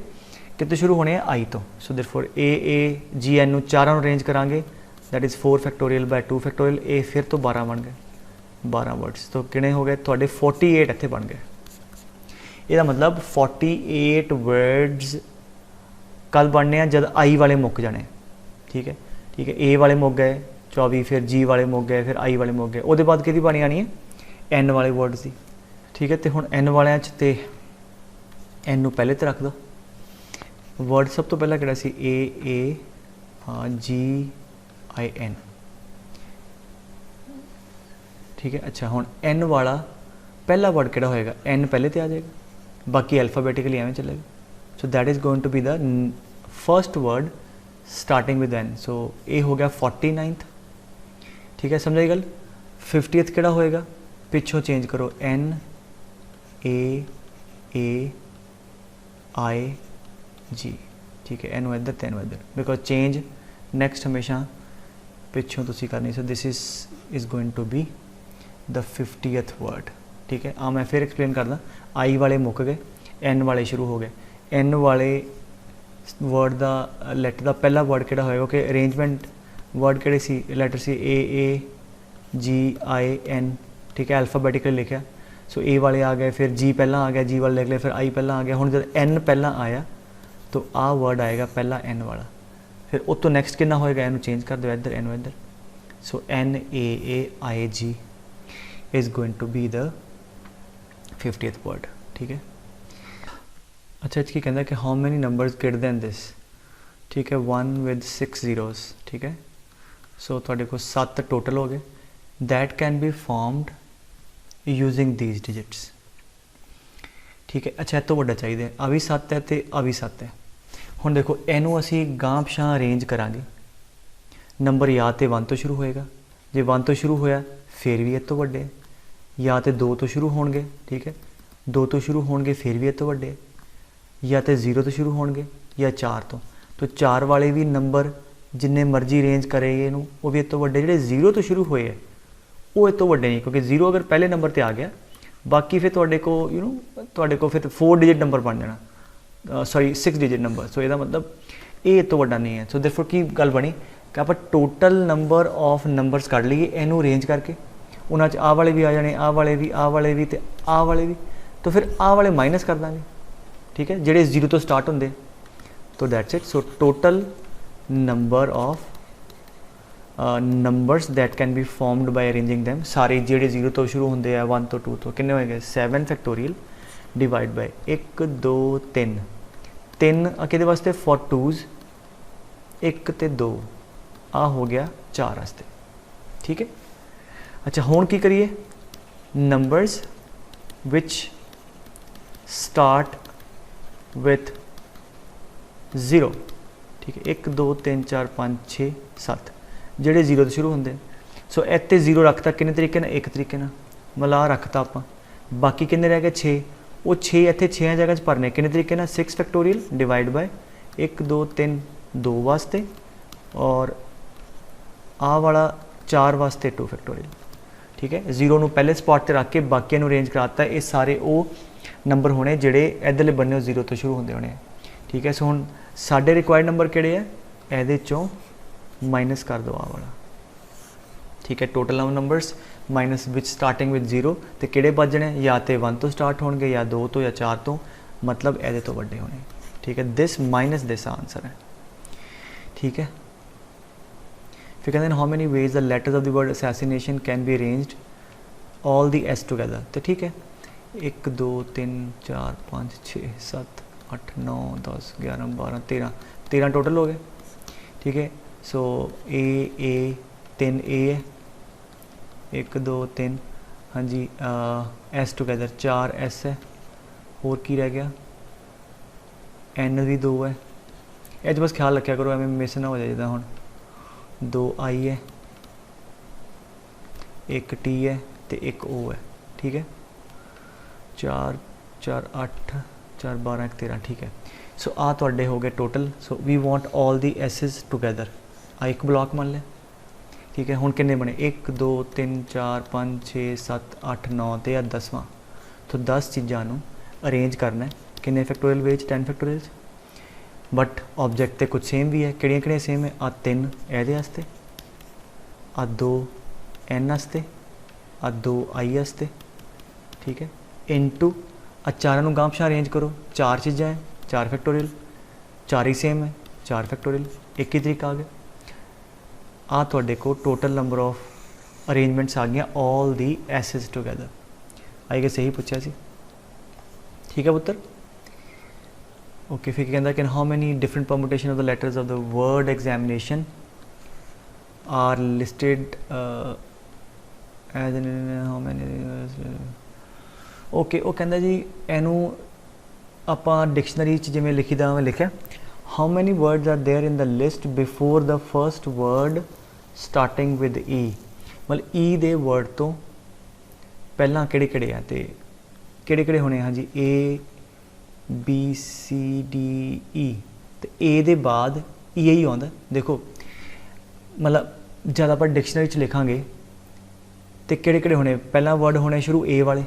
कितों शुरू होने आई तो। सो देयरफॉर AAGN नू चारां अरेंज करांगे, that is 4 factorial by 2 factorial, ए फिर तो 12 बन गए, 12 वर्ड्स, तो कितने हो गए थोड़े 48 इत्थे बन गए। इसका मतलब 48 वर्ड्स कल बनने हैं जब आई वाले मुक जाने, ठीक है, ठीक है। ए वाले मुक गए 24, फिर जी वाले मुक गए, फिर आई वाले मुक गए, उसके बाद किहदी बनी आनी है एन वाले वर्ड्स की, ठीक है। तो हुण एन वालियां च ते एन नू पहले तो रख दो, वर्ड सब तो पहला किहड़ा सी AAGIN, ठीक है। अच्छा हुण एन वाला पहला वर्ड किहड़ा होएगा, एन पहले तो आ जाएगा, बाकी अल्फाबैटिकली एवें चलेगा। So that is going to be the first word starting with N. So ए हो गया 49th, ठीक है, समझाई गल। 50th किहड़ा होएगा, पिछों चेंज करो, NAAIG, ठीक है, एनू इधर तेन इधर, बिकॉज चेंज नैक्सट हमेशा पिछों तुसी करनी। So this is going to be the 50th word, ठीक है। मैं फिर एक्सप्लेन करदा, आई वाले मुक गए, एन वाले शुरू हो गए, एन वाले वर्ड का लैटर का पहला वर्ड किहड़ा होएगा, ओके, अरेंजमेंट वर्ड किहड़े सी, लैटर सी AAGIN, ठीक है, अल्फाबैटिकली लिखा। सो ए वाले आ गए, फिर जी पहला आ गया, जी वाले लिख लिया, फिर आई पहला आ गया। हुण जब एन पहला आया तो आ वर्ड आएगा पहला एन वाला, फिर उस तो नैक्सट कितना होएगा, एनू चेंज कर दो इधर, एनू इधर। So NAAIG is going to be the 50th word, ठीक है। अच्छा इसकी कहता है कि how many numbers greater than this, ठीक है, 1 विद 6 zeros, ठीक है। सो थोड़े को 7 टोटल हो गए, that can B formed using these digits, ठीक है। अच्छा तो वड्डा चाहिए, आ भी 7 है तो आ भी 7 है। हुण देखो इनू असी गांह पिछां अरेंज करांगे, नंबर या तो 1 तो शुरू होएगा, जे 1 तो शुरू होया फिर भी इस तो वड्डे, या तो 2 तो शुरू होणगे, ठीक है, 2 तो शुरू होणगे फिर भी इस तो वड्डे, या तो 0 तो शुरू होणगे या 4 तो 4 वाले भी नंबर जिन्ने मर्जी अरेंज करेंगे इनू वो भी इस तो वड्डे, जिहड़े 0 तो शुरू होए है वो इस तो वड्डे नहीं, क्योंकि 0 अगर पहले नंबर पर आ गया बाकी फिर तुहाडे को तुहाडे को फिर 4 डिजिट नंबर बन जाना, सॉरी 6 डिजिट नंबर। सो इसका मतलब ये इस तो वड्डा नहीं है। सो देयरफॉर की गल बनी कि आप टोटल नंबर ऑफ नंबर्स कढ़ लीए इनू अरेंज करके, उन्हां च आ वाले भी आ जाने, आ वाले भी, आ वाले भी ते आ वाले भी, तो फिर आ वाले माइनस कर देंगे, ठीक है, जिहड़े 0 तो स्टार्ट होंदे, तो that's it. So total number of numbers that can B formed by arranging them, सारे जिहड़े 0 तो शुरू होंदे आ, 1 तो 2 तो किन्ने होएंगे 7 फैक्टोरियल डिवाइड बाय 1 2 3 3 किहदे वास्ते फॉर 2s 1 ते 2 आ हो गया 4 वास्ते, ठीक है। अच्छा हुण की करिए, नंबर्स विच स्टार्ट विथ 0, ठीक है, 1 2 3 4 5 6 7 ਜਿਹੜੇ 0 ਤੋਂ ਸ਼ੁਰੂ ਹੁੰਦੇ। सो ਇੱਥੇ 0 ਰੱਖਤਾ ਕਿੰਨੇ ਤਰੀਕੇ ਨਾਲ, ਇੱਕ ਤਰੀਕੇ ਨਾਲ ਮਲਾ ਰੱਖਤਾ ਆਪਾਂ। ਬਾਕੀ ਕਿੰਨੇ ਰਹਿ ਗਏ 6, ਉਹ 6 ਇੱਥੇ 6 ਜਗ੍ਹਾ 'ਚ ਭਰਨੇ ਕਿੰਨੇ ਤਰੀਕੇ ਨਾਲ, 6 ਫੈਕਟੋਰੀਅਲ डिवाइड बाय 1 2 3 2 वास्ते और आ वाला 4 वास्ते 2 फैक्टोरियल, ठीक है। 0 ਨੂੰ ਪਹਿਲੇ ਸਪॉट ਤੇ ਰੱਖ ਕੇ ਬਾਕੀਆਂ ਨੂੰ ਅਰੇਂਜ ਕਰਾਤਾ। ਇਹ ਸਾਰੇ ਉਹ ਨੰਬਰ ਹੋਣੇ ਜਿਹੜੇ ਇੱਧਰਲੇ ਬੰਨੇ 0 ਤੋਂ ਸ਼ੁਰੂ ਹੁੰਦੇ ਹੋਣੇ, ठीक है। सो ਹੁਣ ਸਾਡੇ ਰਿਕੁਆਇਰਡ ਨੰਬਰ ਕਿਹੜੇ ਆ, ਇਹਦੇ ਚੋਂ ਮਾਈਨਸ ਕਰ ਦਿਓ ਆ ਵਾਲਾ, ठीक है। Total numbers minus which starting with 0 तो किहड़े बजने, या तो 1 तो स्टार्ट होणगे या 2 तो या 4 तो, मतलब ये तो वड्डे होने, ठीक है। दिस माइनस दिस आंसर है, ठीक है। फिर कहते हैं how many ways the letters of the word assassination can be arranged all the S together, तो ठीक है। 1 2 3 4 5 6 7 8 9 10 11 12 13 टोटल हो गए, ठीक है। सो ए 3 ए है, 1 2 3, हाँ जी, एस टुगेदर 4 एस है, होर की रह गया, एन भी 2 है। ये बस ख्याल रखा करो एवं मिस ना हो जाए, जिदा हुण 2 आई है, 1 टी है तो 1 ओ है, ठीक है। 4 4 8 4 12 1 13, ठीक है। सो आ तुहाडे हो गए total. So we want all the A's together, आ एक ब्लॉक मान लिया, ठीक है। हुण किन्ने बने, 1 2 3 4 5 6 7 8 9 तो या 10वां, तो 10 चीज़ों नूं अरेंज करना है किन्ने factorial way 10 factorial, but object तो कुछ सेम भी है। किहड़ियां किहड़ियां सेम है, आ 3 इहदे वास्ते, आ 2 एन वास्ते, आ 2 आई वास्ते, ठीक है। इनटू आ चारां नूं गांह पिछां अरेंज करो, 4 चीज़ां है 4 फैक्टोरियल, 4 ही सेम है 4 फैक्टोरियल, एक ही तरीका आ गया। आ तुहाडे को टोटल नंबर ऑफ अरेंजमेंट्स आ गई ऑल दी एसिज टुगेदर, आई गए सही पूछा सी, ठीक है पुत्र, ओके। फिर कहता कि how many different permutation of the letters of the word examination are listed as how many, okay. वो कहता जी इनू आपां डिक्शनरी च जिवें लिखीदा मैं लिखा, how many words are there in the list before the first word starting with E, मतलब ई दे वर्ड तो पहला किहड़े किहड़े आ ते किहड़े किहड़े होने, हाँ जी, ए बी सी डी ई, तो ए दे बाद ई ही आउंदा। देखो मतलब जब आप डिक्शनरी च लिखांगे तो किहड़े किहड़े होने, पहला वर्ड होने शुरू ए वाले,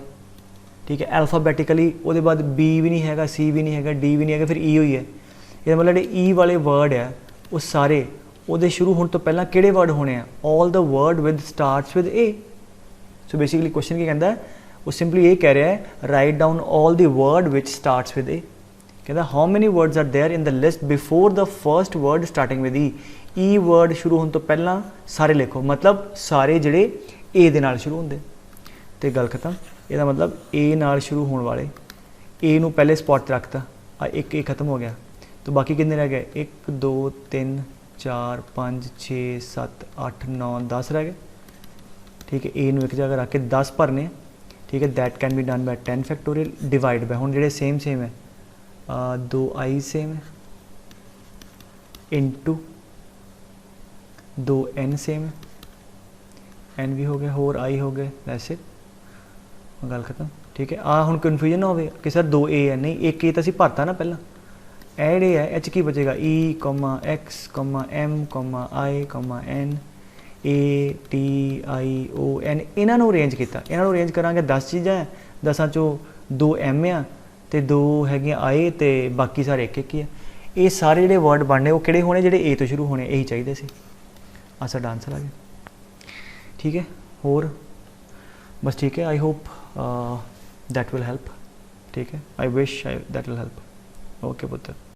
ठीक है, अल्फाबैटिकली, उसके बाद बी भी नहीं है, सी भी नहीं है, डी भी नहीं है, फिर ई हुई है। ये मतलब ई वाले वर्ड है वो सारे वो शुरू होने तो पहला किहड़े वर्ड होने हैं, all the word with starts with A. So basically question की कहता है, वो सिंपली ये कह रहा है write down all the word which starts with A. कहता how many words are there in the list before the first word starting with E word शुरू होने तो पहला सारे लिखो, मतलब सारे जिहड़े ए दे नाल शुरू होंदे, ते गल खत्म। ਇਹਦਾ मतलब ए नाल शुरू होने वाले ए नूं पहले स्पॉट ते रखता, एक ए खत्म हो गया, तो बाकी कितने रह गए, 1 2 3 4 5 6 7 8 9 10 रह गए, ठीक है। ए नूं एक जगह रख के 10 भरने, ठीक है। That can be done by 10 factorial divide bye, हुण जिहड़े सेम सेम है 2 आई सेम है, इनटू 2 एन सेम है, एन भी हो गया, होर आई हो गए, वैसे गल खत्म, ठीक है। आ हुण कन्फ्यूजन ना हो कि सर 2 ए है, नहीं एक ए तो असीं भरता ना पहला, एड है एच की बचेगा E comma X comma M comma I comma N A T I O N, इन्हों अरेंज किया, इन्हों अरेंज करांगे 10 चीज़ां है, 10 चों 2 एम आ तो 2 है आई, तो बाकी सारे एक एक ही है। ये सारे जो वर्ड बनने वो किहड़े होने, जिहड़े ए तो शुरू होने, यही चाहिए सी। आ साडा आंसर आ गया, ठीक है। होर बस ठीक है, I hope that will help, ठीक है। I wish that will help, okay पुत्र।